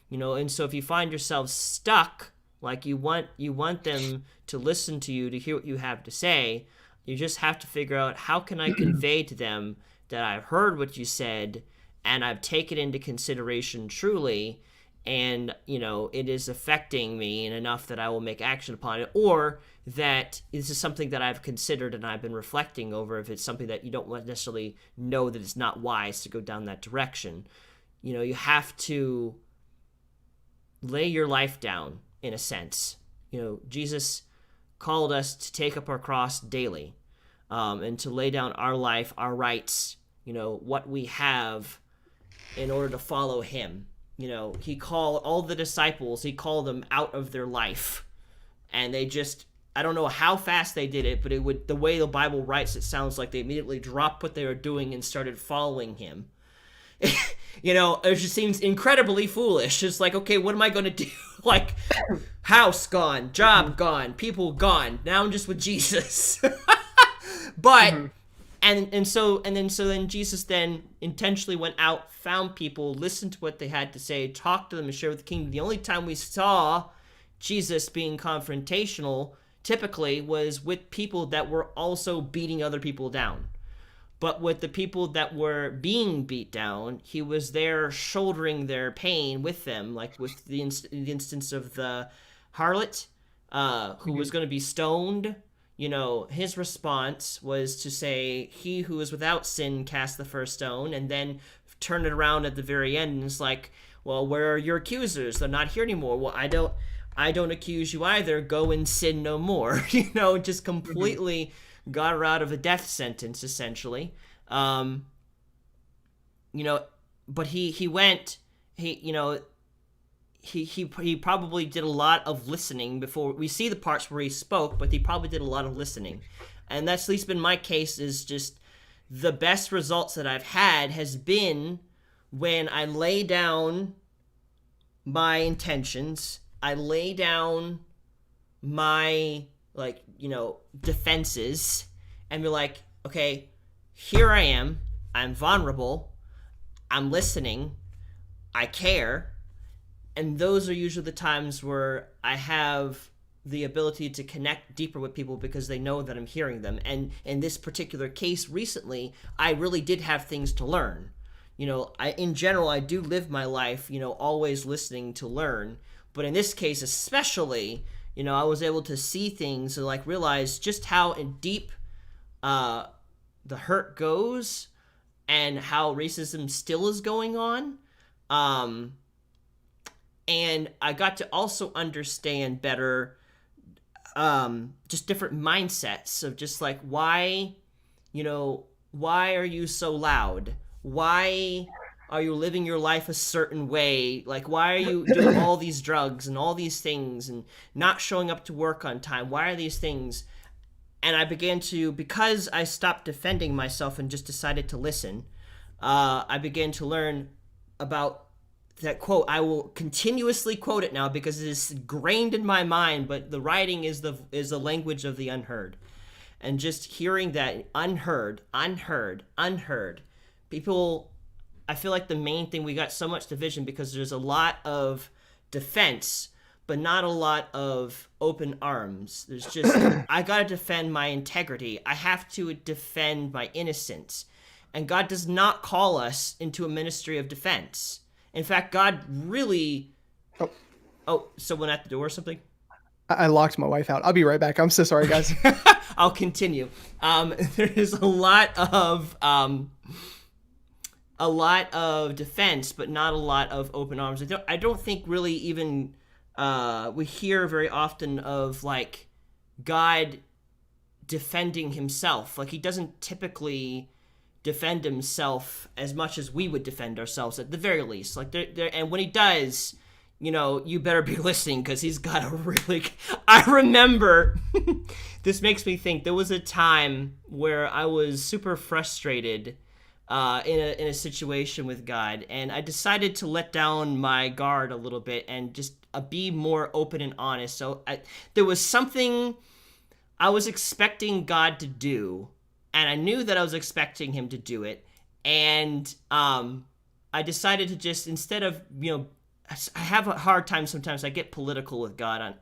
And so if you find yourself stuck, like you want them to listen to you, to hear what you have to say, you just have to figure out, how can I convey to them that I've heard what you said and I've taken into consideration truly, and it is affecting me enough that I will make action upon it, or that this is something that I've considered and I've been reflecting over, if it's something that you don't necessarily know that it's not wise to go down that direction. You have to lay your life down, in a sense. Jesus called us to take up our cross daily, and to lay down our life, our rights, what we have in order to follow him. He called all the disciples, he called them out of their life, and they just, I don't know how fast they did it, but the way the Bible writes, it sounds like they immediately dropped what they were doing and started following him. It just seems incredibly foolish. It's like, okay, what am I going to do? Like, house gone, job gone, people gone. Now I'm just with Jesus. But, so then Jesus then intentionally went out, found people, listened to what they had to say, talked to them, and shared with the kingdom. The only time we saw Jesus being confrontational typically was with people that were also beating other people down. But with the people that were being beat down, he was there shouldering their pain with them, like with the instance of the harlot who was going to be stoned. His response was to say, "He who is without sin cast the first stone," and then turn it around at the very end and it's like, "Well, where are your accusers? They're not here anymore. Well, I don't accuse you either. Go and sin no more." Just completely got her out of a death sentence, essentially. But he went, he probably did a lot of listening before we see the parts where he spoke, but he probably did a lot of listening. And that's at least been my case, is just the best results that I've had has been when I lay down my intentions, I lay down my, defenses, and be like, okay, here I am, I'm vulnerable, I'm listening, I care. And those are usually the times where I have the ability to connect deeper with people because they know that I'm hearing them. And in this particular case recently, I really did have things to learn. In general, I do live my life, always listening to learn. But in this case especially, I was able to see things and realize just how deep the hurt goes and how racism still is going on. And I got to also understand better just different mindsets of just why are you so loud? Why are you living your life a certain way? Why are you doing all these drugs and all these things and not showing up to work on time? Why are these things? And I began to, because I stopped defending myself and just decided to listen, I began to learn about that quote. I will continuously quote it now because it is ingrained in my mind, but the writing is the language of the unheard. And just hearing that unheard. People, I feel like the main thing, we got so much division because there's a lot of defense, but not a lot of open arms. There's just, I gotta defend my integrity. I have to defend my innocence. And God does not call us into a ministry of defense. In fact, God really... Oh, someone at the door or something? I locked my wife out. I'll be right back. I'm so sorry, guys. I'll continue. There's a lot of defense, but not a lot of open arms. I don't think really even we hear very often of God defending himself. He doesn't typically defend himself as much as we would defend ourselves, at the very least. And when he does, you better be listening, because he's got a really... I remember, this makes me think, there was a time where I was super frustrated in a situation with God, and I decided to let down my guard a little bit and just be more open and honest. So there was something I was expecting God to do, and I knew that I was expecting him to do it, and I decided to just, instead of, I have a hard time sometimes. I get political with God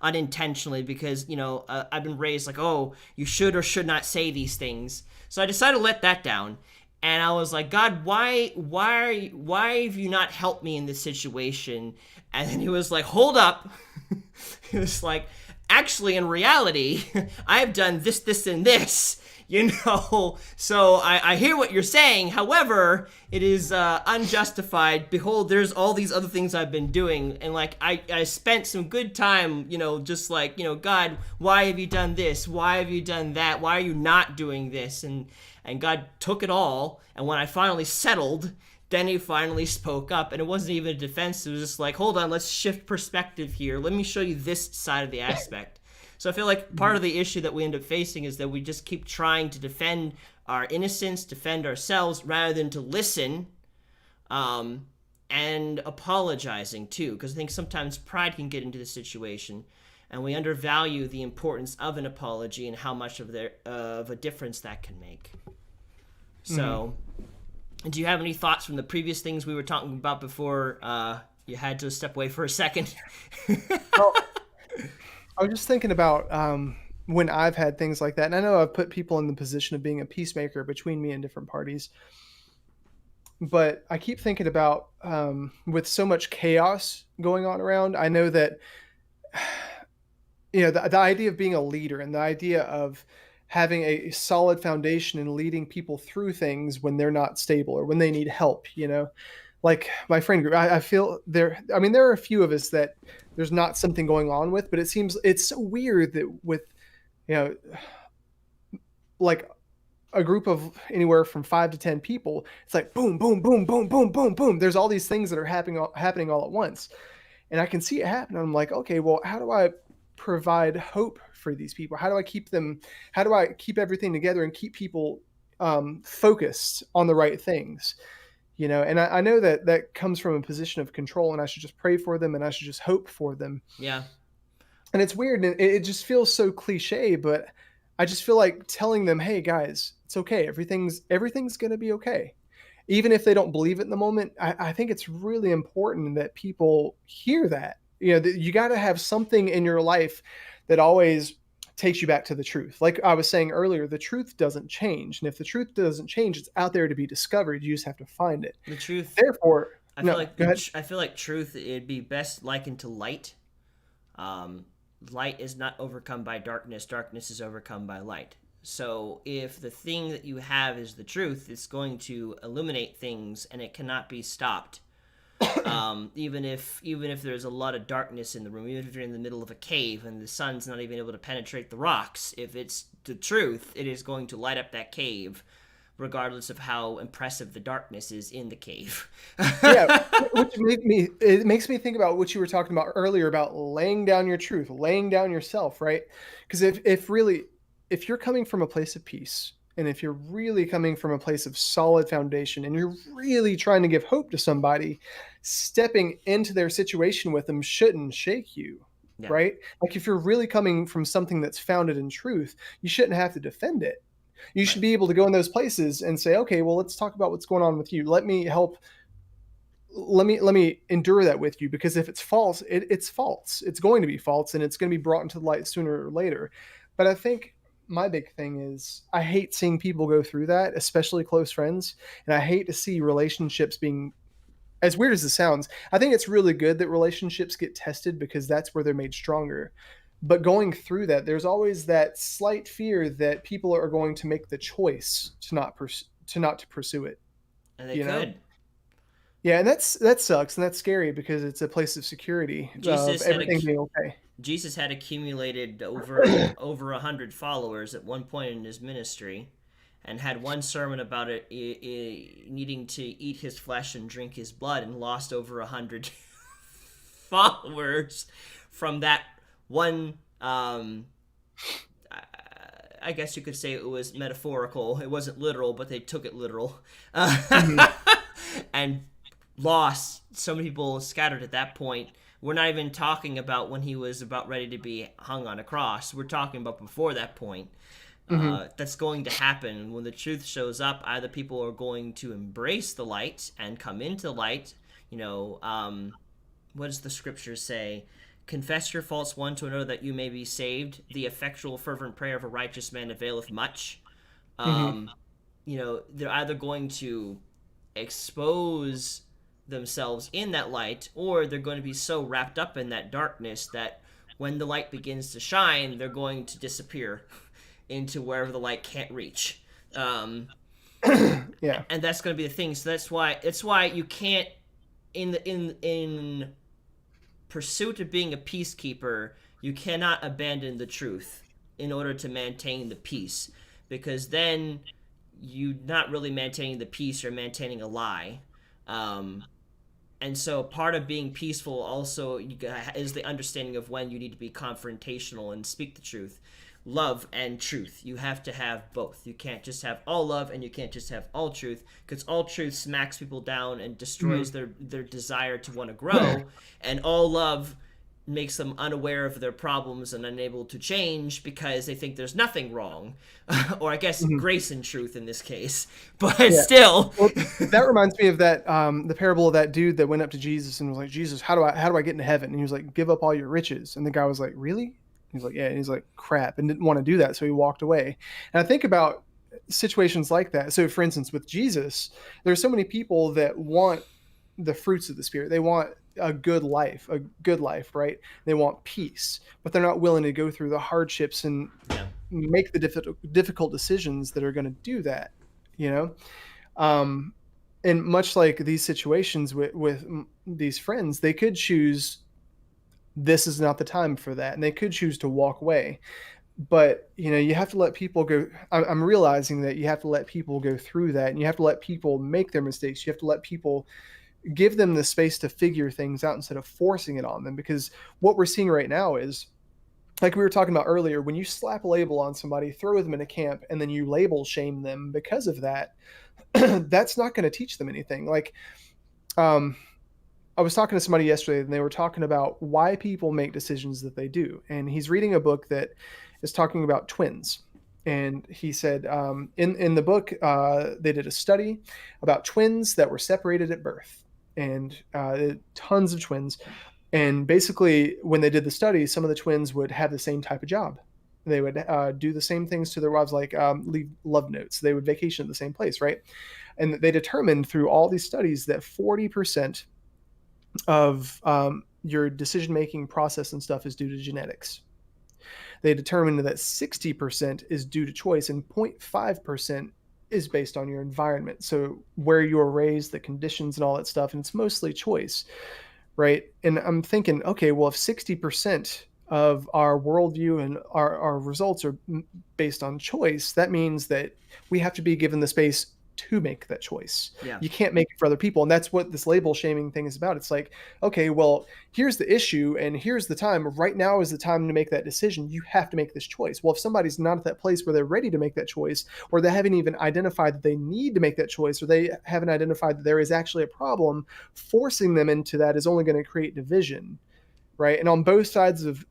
unintentionally because, I've been raised oh, you should or should not say these things. So I decided to let that down. And I was like, God, why have you not helped me in this situation? And then he was like, hold up. He was like, actually, in reality, I've done this, this, and this. So I hear what you're saying. However, it is unjustified. Behold, there's all these other things I've been doing. And I spent some good time, just God, why have you done this? Why have you done that? Why are you not doing this? And God took it all. And when I finally settled, then he finally spoke up. And it wasn't even a defense. It was just hold on, let's shift perspective here. Let me show you this side of the aspect. So I feel like part of the issue that we end up facing is that we just keep trying to defend our innocence, defend ourselves, rather than to listen and apologizing too. Because I think sometimes pride can get into the situation, and we undervalue the importance of an apology and how much of a difference that can make. So, do you have any thoughts from the previous things we were talking about before you had to step away for a second? Well, I was just thinking about when I've had things like that, and I know I've put people in the position of being a peacemaker between me and different parties, but I keep thinking about with so much chaos going on around, I know that the idea of being a leader and the idea of having a solid foundation and leading people through things when they're not stable or when they need help, like my friend group, I feel there. I mean, there are a few of us that there's not something going on with, but it seems it's so weird that with, you know, like a group of anywhere from 5 to 10 people, it's like boom, boom, boom, boom, boom, boom, boom. There's all these things that are happening all at once, and I can see it happen. I'm like, okay, well, how do I provide hope for these people? How do I keep them? How do I keep everything together and keep people focused on the right things? And I know that that comes from a position of control, and I should just pray for them and I should just hope for them. Yeah. And it's weird, and it just feels so cliche, but I just feel like telling them, hey guys, it's okay. Everything's gonna be okay. Even if they don't believe it in the moment, I think it's really important that people hear that. That you got to have something in your life that always takes you back to the truth. Like I was saying earlier, the truth doesn't change. And if the truth doesn't change, it's out there to be discovered. You just have to find it. The truth. Therefore, I no, feel like go ahead. I feel like truth, it'd be best likened to light. Light is not overcome by darkness. Darkness is overcome by light. So if the thing that you have is the truth, it's going to illuminate things, and it cannot be stopped. Even if there's a lot of darkness in the room, even if you're in the middle of a cave and the sun's not even able to penetrate the rocks, if it's the truth, it is going to light up that cave, regardless of how impressive the darkness is in the cave. Yeah, it makes me think about what you were talking about earlier about laying down your truth, laying down yourself, right? Because if you're coming from a place of peace, and if you're really coming from a place of solid foundation, and you're really trying to give hope to somebody, stepping into their situation with them shouldn't shake you, Yeah. right? Like if you're really coming from something that's founded in truth, you shouldn't have to defend it. You should Right. be able to go in those places and say, okay, well, let's talk about what's going on with you. Let me help. Let me endure that with you, because if it's false, it's false. It's going to be false, and it's going to be brought into the light sooner or later. But I think my big thing is I hate seeing people go through that, especially close friends, and I hate to see relationships being, as weird as it sounds, I think it's really good that relationships get tested because that's where they're made stronger. But going through that, there's always that slight fear that people are going to make the choice to not to pursue it. And they You know? could. Yeah, and that sucks, and that's scary because it's a place of security of Jesus had everything being okay. Jesus had accumulated over 100 followers at one point in his ministry, and had one sermon about it needing to eat his flesh and drink his blood, and lost over 100 followers from that one. I guess you could say it was metaphorical. It wasn't literal, but they took it literal, Mhm. and lost so many people scattered at that point. We're not even talking about when he was about ready to be hung on a cross. We're talking about before that point. Mhm. That's going to happen when the truth shows up. Either people are going to embrace the light and come into the light. What does the scripture say? Confess your faults one to another that you may be saved. The effectual, fervent prayer of a righteous man availeth much. Mhm. Um, they're either going to expose themselves in that light, or they're going to be so wrapped up in that darkness that when the light begins to shine, they're going to disappear into wherever the light can't reach. Yeah. And that's going to be the thing. So that's why you can't, in pursuit of being a peacekeeper, you cannot abandon the truth in order to maintain the peace, because then you're not really maintaining the peace, you're maintaining a lie. And so part of being peaceful also is the understanding of when you need to be confrontational and speak the truth. Love and truth. You have to have both. You can't just have all love, and you can't just have all truth, because all truth smacks people down and destroys their desire to want to grow, and all love makes them unaware of their problems and unable to change because they think there's nothing wrong. Or I guess Mhm. grace and truth in this case. But Yeah. still. Well, that reminds me of that the parable of that dude that went up to Jesus and was like, Jesus, how do I get into heaven? And he was like, give up all your riches. And the guy was like, really? He's like, yeah. And he's like, crap, and didn't want to do that. So he walked away. And I think about situations like that. So for instance, with Jesus, there's so many people that want the fruits of the spirit. They want a good life, right? They want peace, but they're not willing to go through the hardships and Yeah. make the difficult decisions that are going to do that, you know? Um, and much like these situations with these friends, they could choose this is not the time for that, and they could choose to walk away. But you have to let people go. I'm realizing that you have to let people go through that, and you have to let people make their mistakes. You have to let people give them the space to figure things out instead of forcing it on them. Because what we're seeing right now is, like we were talking about earlier, when you slap a label on somebody, throw them in a camp, and then you label shame them because of that, that's not going to teach them anything. Like, um, I was talking to somebody yesterday, and they were talking about why people make decisions that they do. And he's reading a book that is talking about twins. And he said, in the book, they did a study about twins that were separated at birth, and tons of twins. And basically, when they did the study, some of the twins would have the same type of job. They would do the same things to their wives, like leave love notes. They would vacation at the same place, right? And they determined through all these studies that 40% of your decision-making process and stuff is due to genetics. They determined that 60% is due to choice, and 0.5% is based on your environment. So where you were raised, the conditions and all that stuff, and it's mostly choice, right? And I'm thinking, okay, well, if 60% of our worldview and our results are based on choice, that means that we have to be given the space to make that choice. Yeah. You can't make it for other people. And that's what this label shaming thing is about. It's like, okay, well, here's the issue and here's the time. Right now is the time to make that decision. You have to make this choice. Well, if somebody's not at that place where they're ready to make that choice, or they haven't even identified that they need to make that choice, or they haven't identified that there is actually a problem, forcing them into that is only going to create division, right? And on both sides of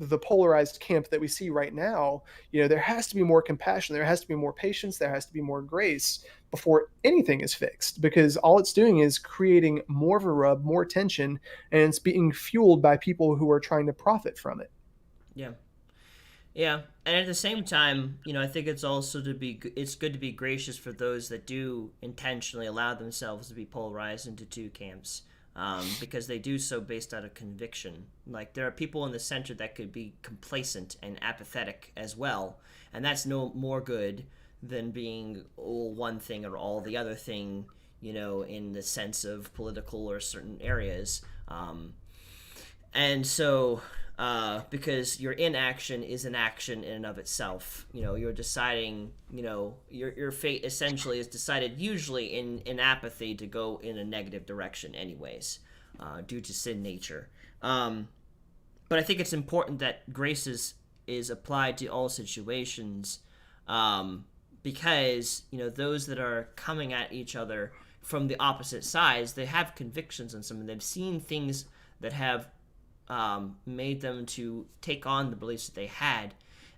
the polarized camp that we see right now, there has to be more compassion, there has to be more patience, there has to be more grace before anything is fixed, because all it's doing is creating more of a rub, more tension, and it's being fueled by people who are trying to profit from it. Yeah. Yeah, and at the same time, I think it's also it's good to be gracious for those that do intentionally allow themselves to be polarized into two camps. Because they do so based out of conviction. Like, there are people in the center that could be complacent and apathetic as well, and that's no more good than being all one thing or all the other thing, in the sense of political or certain areas. And so, because your inaction is an action in and of itself, you're deciding, your fate essentially is decided usually in apathy to go in a negative direction anyways, due to sin nature. But I think it's important that grace is applied to all situations, because, those that are coming at each other from the opposite sides, they have convictions on something. They've seen things that have made them to take on the beliefs that they had.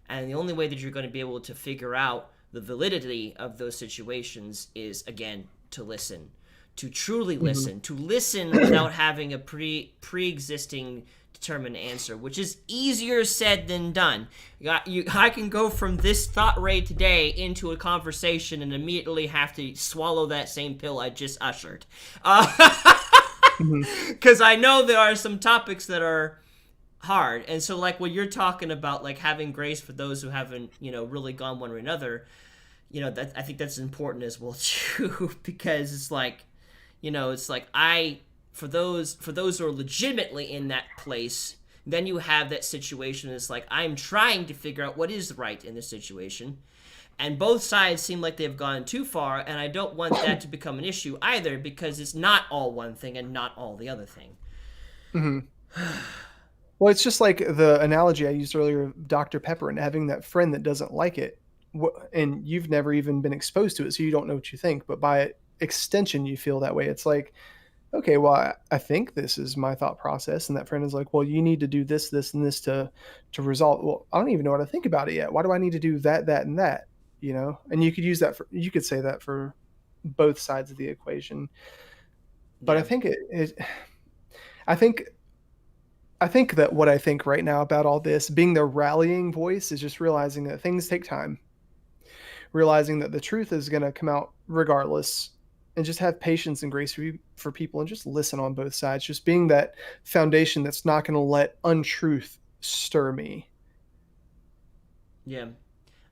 And the only way that you're going to be able to figure out the validity of those situations is, again, to listen. To truly listen. To listen without having a pre-existing determined answer, which is easier said than done. I can go from this thought ray today into a conversation and immediately have to swallow that same pill I just ushered. Because I know there are some topics that are hard. And so, like, when you're talking about, like, having grace for those who haven't, really gone one way or another, that I think that's important as well, too. Because it's like, for those who are legitimately in that place, then you have that situation. It's like, I'm trying to figure out what is right in this situation. And both sides seem like they've gone too far, and I don't want that to become an issue either, because it's not all one thing and not all the other thing. Well, it's just like the analogy I used earlier of Dr. Pepper and having that friend that doesn't like it, and you've never even been exposed to it, so you don't know what you think, but by extension, you feel that way. It's like, okay, well, I think this is my thought process, and that friend is like, well, you need to do this, this, and this to resolve. Well, I don't even know what to think about it yet. Why do I need to do that, that, and that? And you could say that for both sides of the equation. But yeah. I think I think that what I think right now about all this, being the rallying voice, is just realizing that things take time, realizing that the truth is going to come out regardless, and just have patience and grace for people and just listen on both sides. Just being that foundation that's not going to let untruth stir me. Yeah.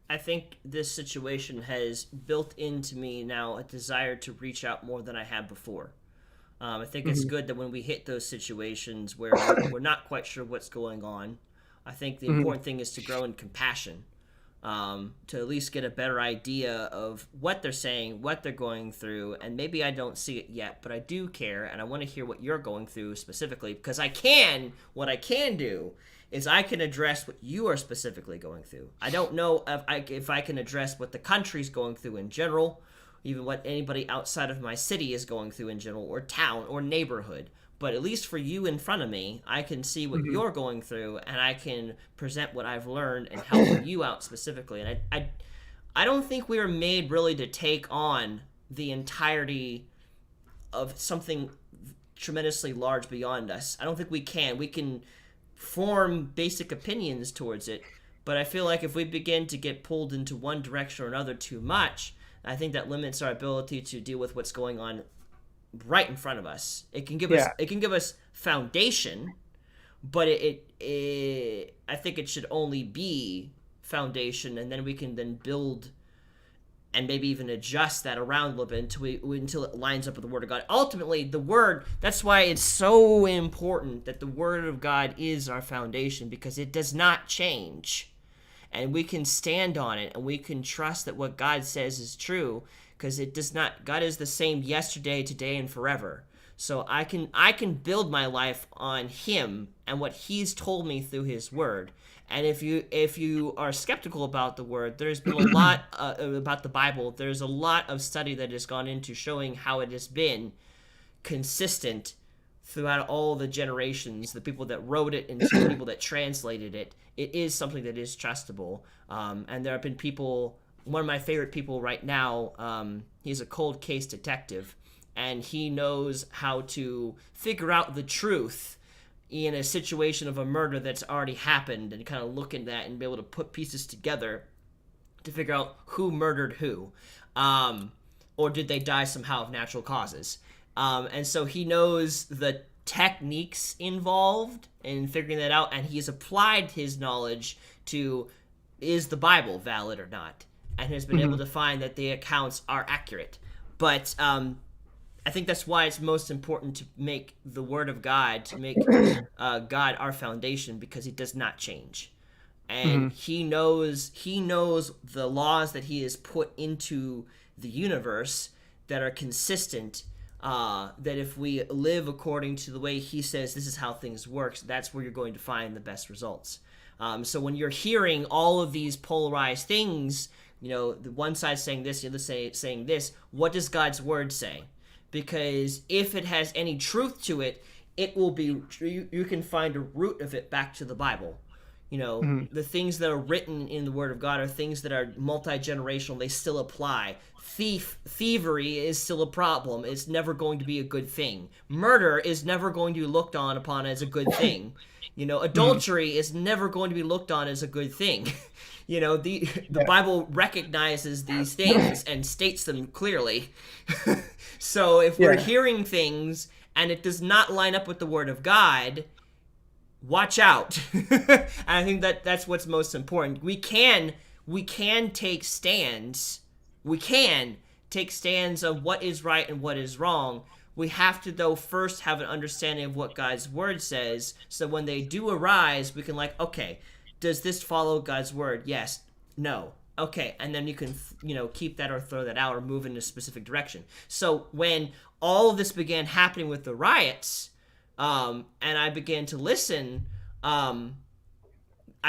I think this situation has built into me now a desire to reach out more than I had before. I think it's Mm-hmm. good that when we hit those situations where we're not quite sure what's going on, I think the Mm-hmm. important thing is to grow in compassion, to at least get a better idea of what they're saying, what they're going through, and maybe I don't see it yet, but I do care, and I want to hear what you're going through specifically, because what I can do is I can address what you are specifically going through. I don't know if I can address what the country's going through in general, even what anybody outside of my city is going through in general, or town, or neighborhood. But at least for you in front of me, I can see what Mm-hmm. you're going through, and I can present what I've learned and help you out specifically. And I don't think we were made really to take on the entirety of something tremendously large beyond us. I don't think we can. We can form basic opinions towards it, but I feel like if we begin to get pulled into one direction or another too much, I think that limits our ability to deal with what's going on right in front of us. Yeah. It can give us foundation, but I think it should only be foundation, and then we can then build and maybe even adjust that around a little bit until it lines up with the Word of God. Ultimately, the Word, that's why it's so important that the Word of God is our foundation, because it does not change. And we can stand on it, and we can trust that what God says is true, because it does not. God is the same yesterday, today, and forever. So I can build my life on Him and what He's told me through His Word. And if you are skeptical about the Word, there's been a lot about the Bible. There's a lot of study that has gone into showing how it has been consistent throughout all the generations, the people that wrote it and the people that translated it. It is something that is trustable. And there have been people. One of my favorite people right now, he's a cold case detective, and he knows how to figure out the truth in a situation of a murder that's already happened, and kind of look at that and be able to put pieces together to figure out who murdered who, or did they die somehow of natural causes. And so he knows the techniques involved in figuring that out, and he's applied his knowledge to, is the Bible valid or not, and has been able Mm-hmm. to find that the accounts are accurate. But I think that's why it's most important to make the Word of God, to make God our foundation, because He does not change, and Mm-hmm. He knows the laws that He has put into the universe that are consistent. That if we live according to the way He says this is how things works, that's where you're going to find the best results. So when you're hearing all of these polarized things, the one side saying this, the other saying this, what does God's Word say? Because if it has any truth to it, it will be, you can find a root of it back to the Bible. Mm-hmm. The things that are written in the Word of God are things that are multi-generational. They still apply. Thievery is still a problem. It's never going to be a good thing. Murder is never going to be looked on upon as a good thing. Mm-hmm. Adultery is never going to be looked on as a good thing. The Yeah. Bible recognizes these things and states them clearly. So if we're Yeah. hearing things and it does not line up with the Word of God, watch out. And I think that's what's most important. We can take stands. We can take stands of what is right and what is wrong. We have to, though, first have an understanding of what God's Word says, so when they do arise, we can, like, okay, does this follow God's Word? Yes. No. Okay. And then you can, keep that or throw that out or move in a specific direction. So when all of this began happening with the riots, and I began to listen, I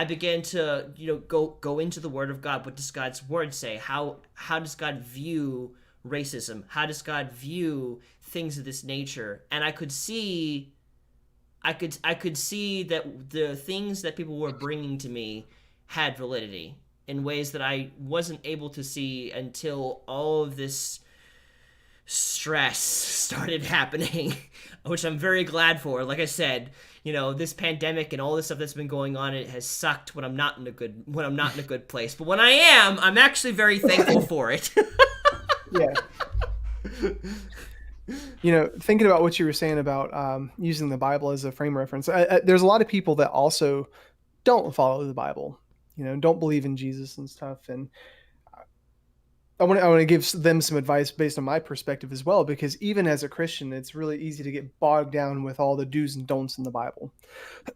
began to, go into the Word of God. What does God's Word say? How does God view racism? How does God view things of this nature? And I could see that the things that people were bringing to me had validity in ways that I wasn't able to see until all of this stress started happening, which I'm very glad for. Like I said, this pandemic and all this stuff that's been going on, it has sucked when I'm not in a good place. But when I am, I'm actually very thankful for it. Yeah. Thinking about what you were saying about using the Bible as a frame reference, there's a lot of people that also don't follow the Bible, don't believe in Jesus and stuff. And I want to give them some advice based on my perspective as well, because even as a Christian, it's really easy to get bogged down with all the do's and don'ts in the Bible,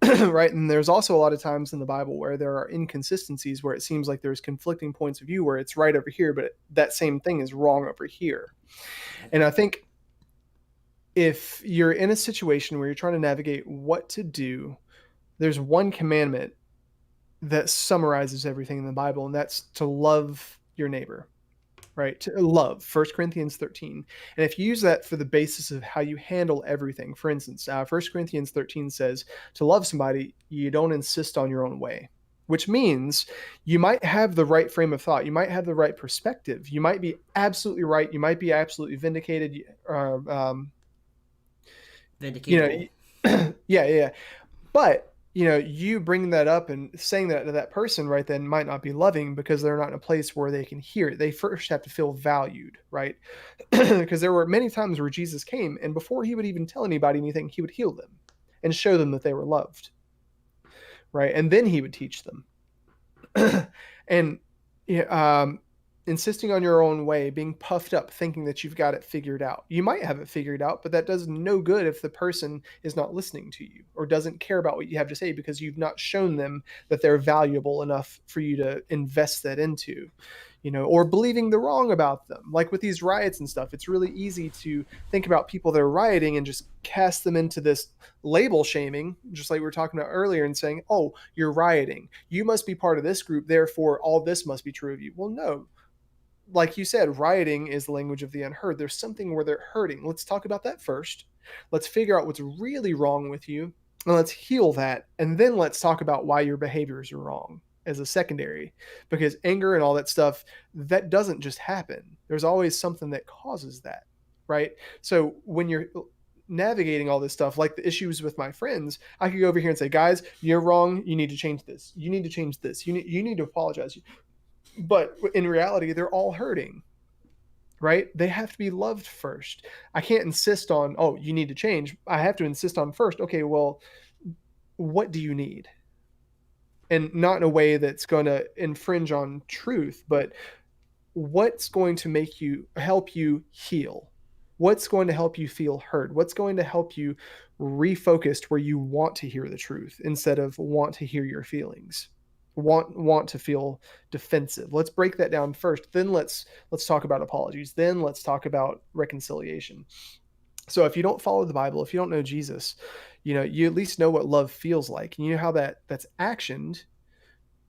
right? And there's also a lot of times in the Bible where there are inconsistencies, where it seems like there's conflicting points of view, where it's right over here, but that same thing is wrong over here. And I think if you're in a situation where you're trying to navigate what to do, there's one commandment that summarizes everything in the Bible, and that's to love your neighbor. Right? To love, 1 Corinthians 13. And if you use that for the basis of how you handle everything, for instance, 1 Corinthians 13 says to love somebody, you don't insist on your own way, which means you might have the right frame of thought. You might have the right perspective. You might be absolutely right. You might be absolutely vindicated. Vindicatable. Yeah. But you bring that up and saying that to that person right then might not be loving, because they're not in a place where they can hear it. They first have to feel valued, right? Because there were many times where Jesus came, and before he would even tell anybody anything, he would heal them and show them that they were loved, right? And then he would teach them. And insisting on your own way, being puffed up, thinking that you've got it figured out. You might have it figured out, but that does no good if the person is not listening to you or doesn't care about what you have to say, because you've not shown them that they're valuable enough for you to invest that into, or believing the wrong about them. Like with these riots and stuff, it's really easy to think about people that are rioting and just cast them into this label shaming, just like we were talking about earlier, and saying, oh, you're rioting, you must be part of this group, therefore all this must be true of you. Well, no. Like you said, rioting is the language of the unheard. There's something where they're hurting. Let's talk about that first. Let's figure out what's really wrong with you, and let's heal that. And then let's talk about why your behaviors are wrong as a secondary, because anger and all that stuff, that doesn't just happen. There's always something that causes that, right? So when you're navigating all this stuff, like the issues with my friends, I could go over here and say, guys, you're wrong. You need to change this. You need to change this. You need to apologize. But in reality, they're all hurting, right? They have to be loved first. I can't insist on, oh, you need to change. I have to insist on first, okay, well, what do you need? And not in a way that's going to infringe on truth, but what's going to help you heal? What's going to help you feel heard? What's going to help you refocused where you want to hear the truth instead of want to hear your feelings? Want to feel defensive. Let's break that down first. Then let's talk about apologies. Then let's talk about reconciliation. So if you don't follow the Bible, if you don't know Jesus, you at least know what love feels like, and you know how that's actioned.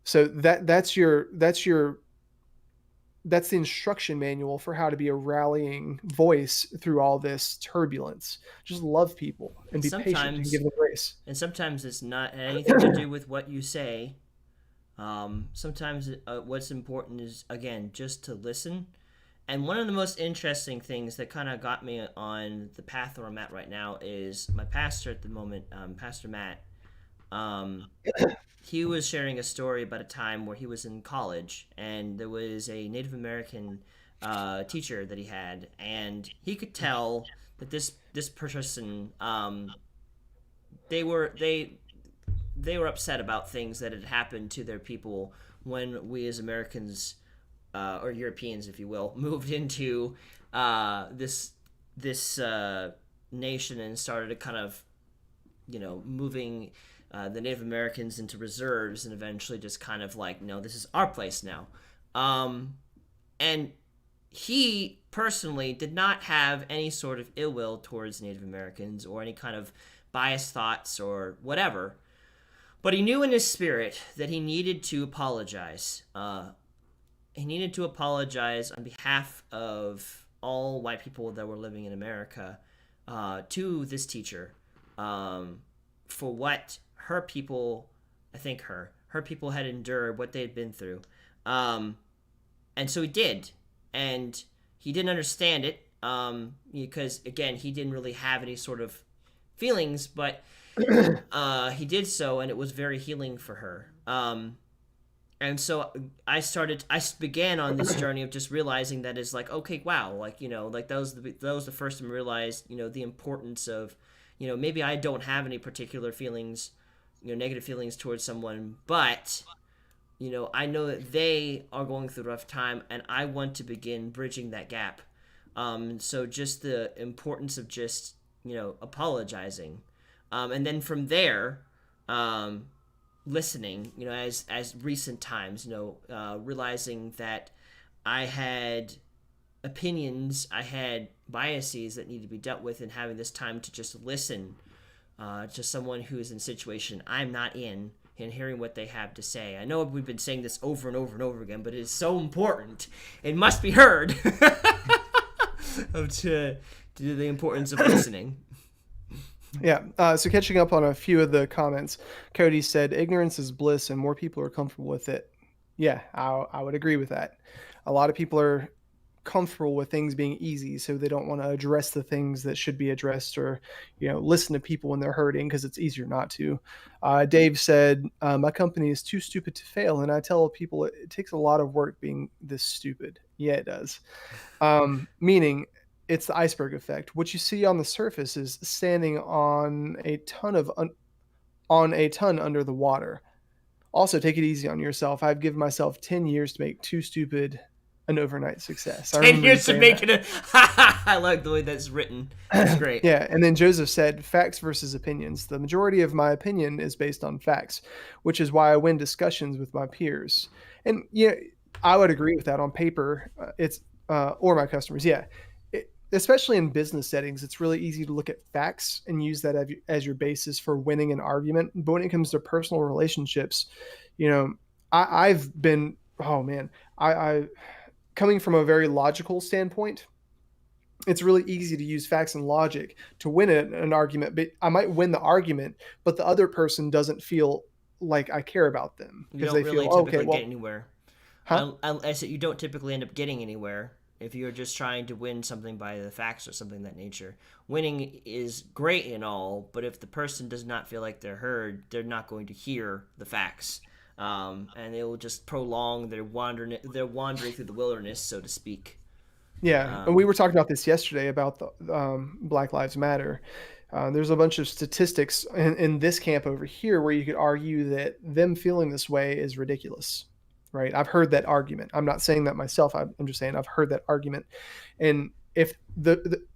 So that's the instruction manual for how to be a rallying voice through all this turbulence. Just love people and be patient and give them grace. And sometimes it's not anything to do with what you say. Sometimes what's important is, again, just to listen. And one of the most interesting things that kind of got me on the path where I'm at right now is my pastor at the moment, Pastor Matt. He was sharing a story about a time where he was in college, and there was a Native American teacher that he had, and he could tell that this person, they were upset about things that had happened to their people when we as Americans, or Europeans, if you will, moved into this nation and started to kind of, moving the Native Americans into reserves, and eventually just kind of like, no, this is our place now. And he personally did not have any sort of ill will towards Native Americans or any kind of biased thoughts or whatever. But he knew in his spirit that he needed to apologize. He needed to apologize on behalf of all white people that were living in America to this teacher for what her people had endured, what they had been through. And so he did. And he didn't understand it. because again, he didn't really have any sort of feelings, but he did so, and it was very healing for her. And so I began on this journey of just realizing that it's like, okay, wow, like, like that was the first time I realized, the importance of, maybe I don't have any particular feelings, negative feelings towards someone, but, I know that they are going through a rough time, and I want to begin bridging that gap. So just the importance of just, apologizing. And then from there, listening, as recent times, realizing that I had opinions, I had biases that need to be dealt with, and having this time to just listen to someone who is in a situation I'm not in, and hearing what they have to say. I know we've been saying this over and over and over again, but it is so important. It must be heard to the importance of listening. Yeah. So catching up on a few of the comments, Cody said, ignorance is bliss and more people are comfortable with it. Yeah, I would agree with that. A lot of people are comfortable with things being easy, so they don't want to address the things that should be addressed, or listen to people when they're hurting because it's easier not to. Dave said, my company is too stupid to fail, and I tell people it takes a lot of work being this stupid. Yeah, it does. Meaning it's the iceberg effect. What you see on the surface is standing on a ton under the water. Also, take it easy on yourself. I've given myself 10 years to make Too Stupid an overnight success. 10 years to make it I like the way that's written. That's great. Yeah, and then Joseph said, facts versus opinions. The majority of my opinion is based on facts, which is why I win discussions with my peers. And I would agree with that on paper. Or my customers. Yeah. Especially in business settings, it's really easy to look at facts and use that as your basis for winning an argument. But when it comes to personal relationships, I've been, I coming from a very logical standpoint, it's really easy to use facts and logic to win an argument. But I might win the argument, but the other person doesn't feel like I care about them because they really feel, okay, well, get anywhere. Huh? I said you don't typically end up getting anywhere if you're just trying to win something by the facts or something of that nature. Winning is great and all, but if the person does not feel like they're heard, they're not going to hear the facts. And it will just prolong their wandering through the wilderness, so to speak. Yeah, and we were talking about this yesterday about the Black Lives Matter. There's a bunch of statistics in this camp over here where you could argue that them feeling this way is ridiculous, right? I've heard that argument. I'm not saying that myself. I'm just saying I've heard that argument. And if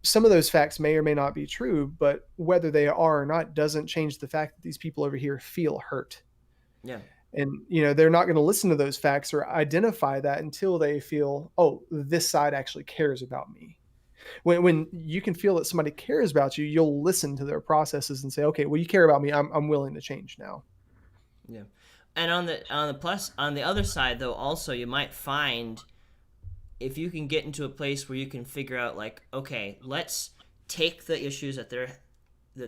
some of those facts may or may not be true, but whether they are or not doesn't change the fact that these people over here feel hurt. Yeah. And, they're not going to listen to those facts or identify that until they feel, oh, this side actually cares about me. When you can feel that somebody cares about you, you'll listen to their processes and say, okay, well, you care about me. I'm willing to change now. Yeah. And on the other side, though, also you might find if you can get into a place where you can figure out, like, okay, let's take the issues that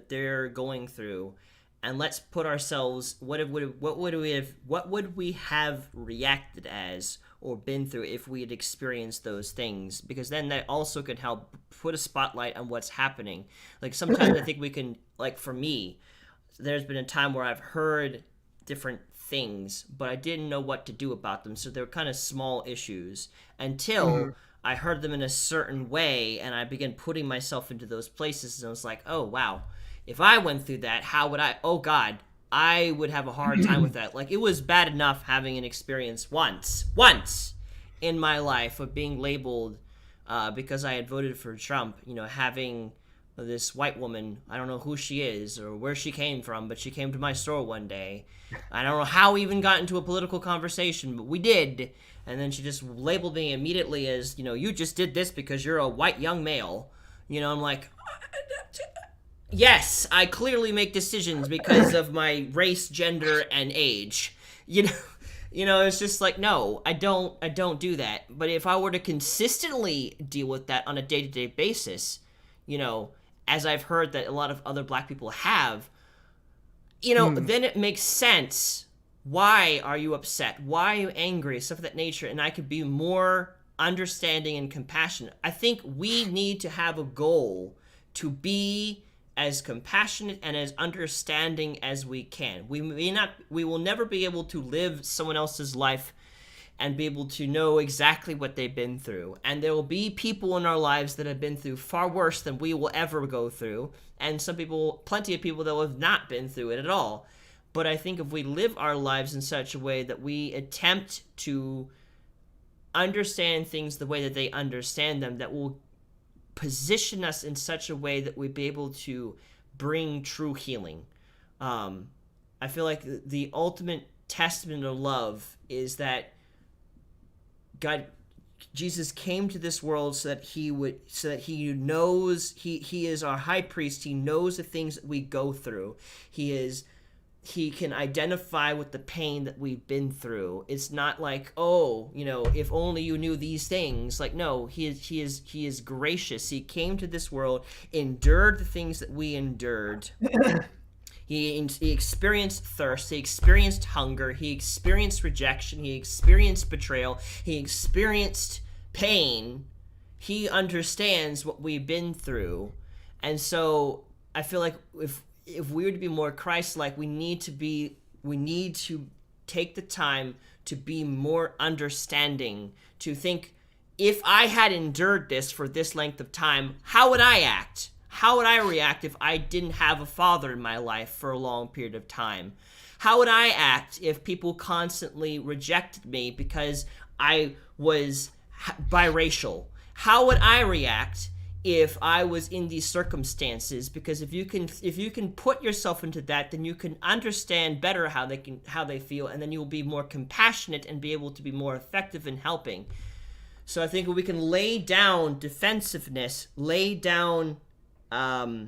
they're going through, and let's put ourselves, what would we have reacted as or been through if we had experienced those things? Because then that also could help put a spotlight on what's happening. Like sometimes I think we can, like for me, there's been a time where I've heard different things, but I didn't know what to do about them. So they're kind of small issues until I heard them in a certain way, and I began putting myself into those places, and I was like, oh, wow. If I went through that, how would I? Oh, God, I would have a hard time with that. Like, it was bad enough having an experience once in my life of being labeled because I had voted for Trump, having this white woman, I don't know who she is or where she came from, but she came to my store one day. I don't know how we even got into a political conversation, but we did. And then she just labeled me immediately as, you just did this because you're a white young male. I'm like, yes, I clearly make decisions because of my race, gender, and age. It's just like, no, I don't do that. But if I were to consistently deal with that on a day-to-day basis, as I've heard that a lot of other black people have, then it makes sense. Why are you upset? Why are you angry? Stuff of that nature. And I could be more understanding and compassion. I think we need to have a goal to be as compassionate and as understanding as we can. We will never be able to live someone else's life and be able to know exactly what they've been through. And there will be people in our lives that have been through far worse than we will ever go through. And plenty of people that have not been through it at all. But I think if we live our lives in such a way that we attempt to understand things the way that they understand them, that will position us in such a way that we'd be able to bring true healing. I feel like the ultimate testament of love is that Jesus came to this world so that he knows, he is our high priest. He knows the things that we go through. He can identify with the pain that we've been through. It's not like, oh, if only you knew these things. Like, no, he is gracious. He came to this world, endured the things that we endured. He experienced thirst. He experienced hunger. He experienced rejection. He experienced betrayal. He experienced pain. He understands what we've been through. And so I feel like if we were to be more Christ-like, we need to take the time to be more understanding, to think, if I had endured this for this length of time, how would I act? How would I react if I didn't have a father in my life for a long period of time? How would I act if people constantly rejected me because I was biracial? How would I react if I was in these circumstances? Because if you can put yourself into that, then you can understand better how they feel, and then you will be more compassionate and be able to be more effective in helping. So I think we can lay down defensiveness, lay down how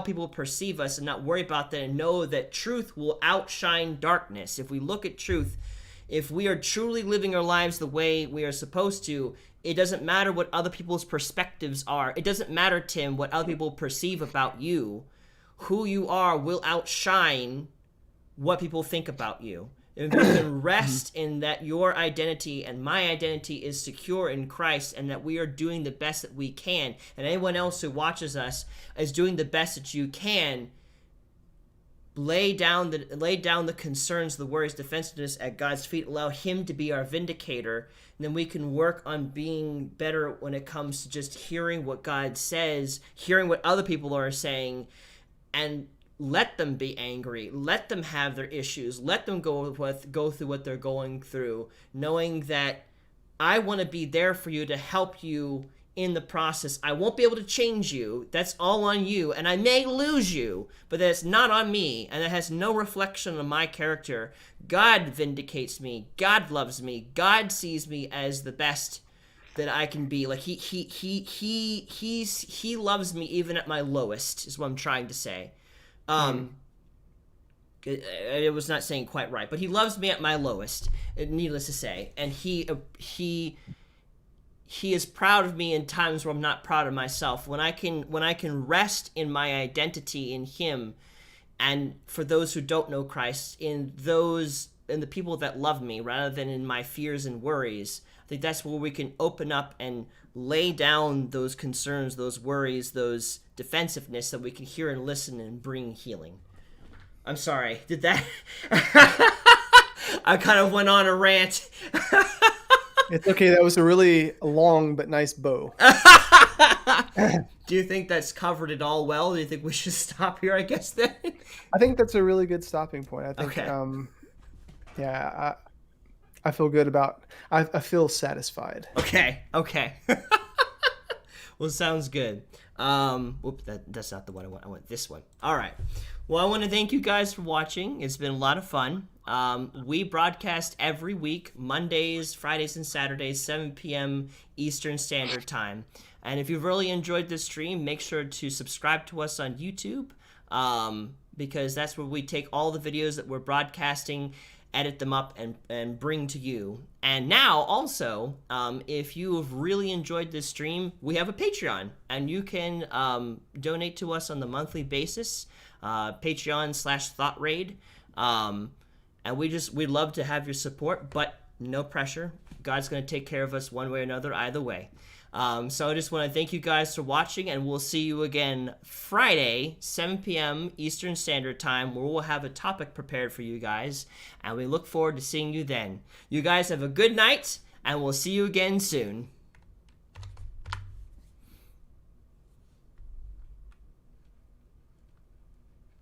people perceive us, and not worry about that, and know that truth will outshine darkness. If we look at truth, if we are truly living our lives the way we are supposed to, it doesn't matter what other people's perspectives are. It doesn't matter, Tim, what other people perceive about you. Who you are will outshine what people think about you. And we can rest in that your identity and my identity is secure in Christ, and that we are doing the best that we can, and anyone else who watches us is doing the best that you can. Lay down the concerns, the worries, defensiveness at God's feet. Allow him to be our vindicator, and then we can work on being better when it comes to just hearing what God says, hearing what other people are saying, and let them be angry, let them have their issues, let them go through what they're going through, knowing that I want to be there for you to help you in the process. I won't be able to change you. That's all on you, and I may lose you, but that's not on me, and it has no reflection on my character. God vindicates me. God loves me. God sees me as the best that I can be. Like he loves me even at my lowest, is what I'm trying to say. I was not saying quite right, but he loves me at my lowest, needless to say, and he is proud of me in times where I'm not proud of myself. When I can rest in my identity in him, and for those who don't know Christ, in the people that love me, rather than in my fears and worries, I think that's where we can open up and lay down those concerns, those worries, those defensiveness, that we can hear and listen and bring healing. I'm sorry, did that? I kind of went on a rant. It's okay. That was a really long but nice bow. Do you think that's covered it all well? Do you think we should stop here, I guess, then? I think that's a really good stopping point. I think, okay. I feel good about, I feel satisfied. Okay. Well, sounds good. That's not the one I want. I want this one. All right. Well, I want to thank you guys for watching. It's been a lot of fun. We broadcast every week, Mondays, Fridays, and Saturdays, 7 p.m. Eastern Standard Time. And if you've really enjoyed this stream, make sure to subscribe to us on YouTube, because that's where we take all the videos that we're broadcasting, edit them up, and bring to you. And now, also, if you have really enjoyed this stream, we have a Patreon, and you can donate to us on the monthly basis, Patreon/ThoughtRaid. And we'd love to have your support, but no pressure. God's going to take care of us one way or another either way. So I just want to thank you guys for watching, and we'll see you again Friday, 7 p.m. Eastern Standard Time, where we'll have a topic prepared for you guys, and we look forward to seeing you then. You guys have a good night, and we'll see you again soon.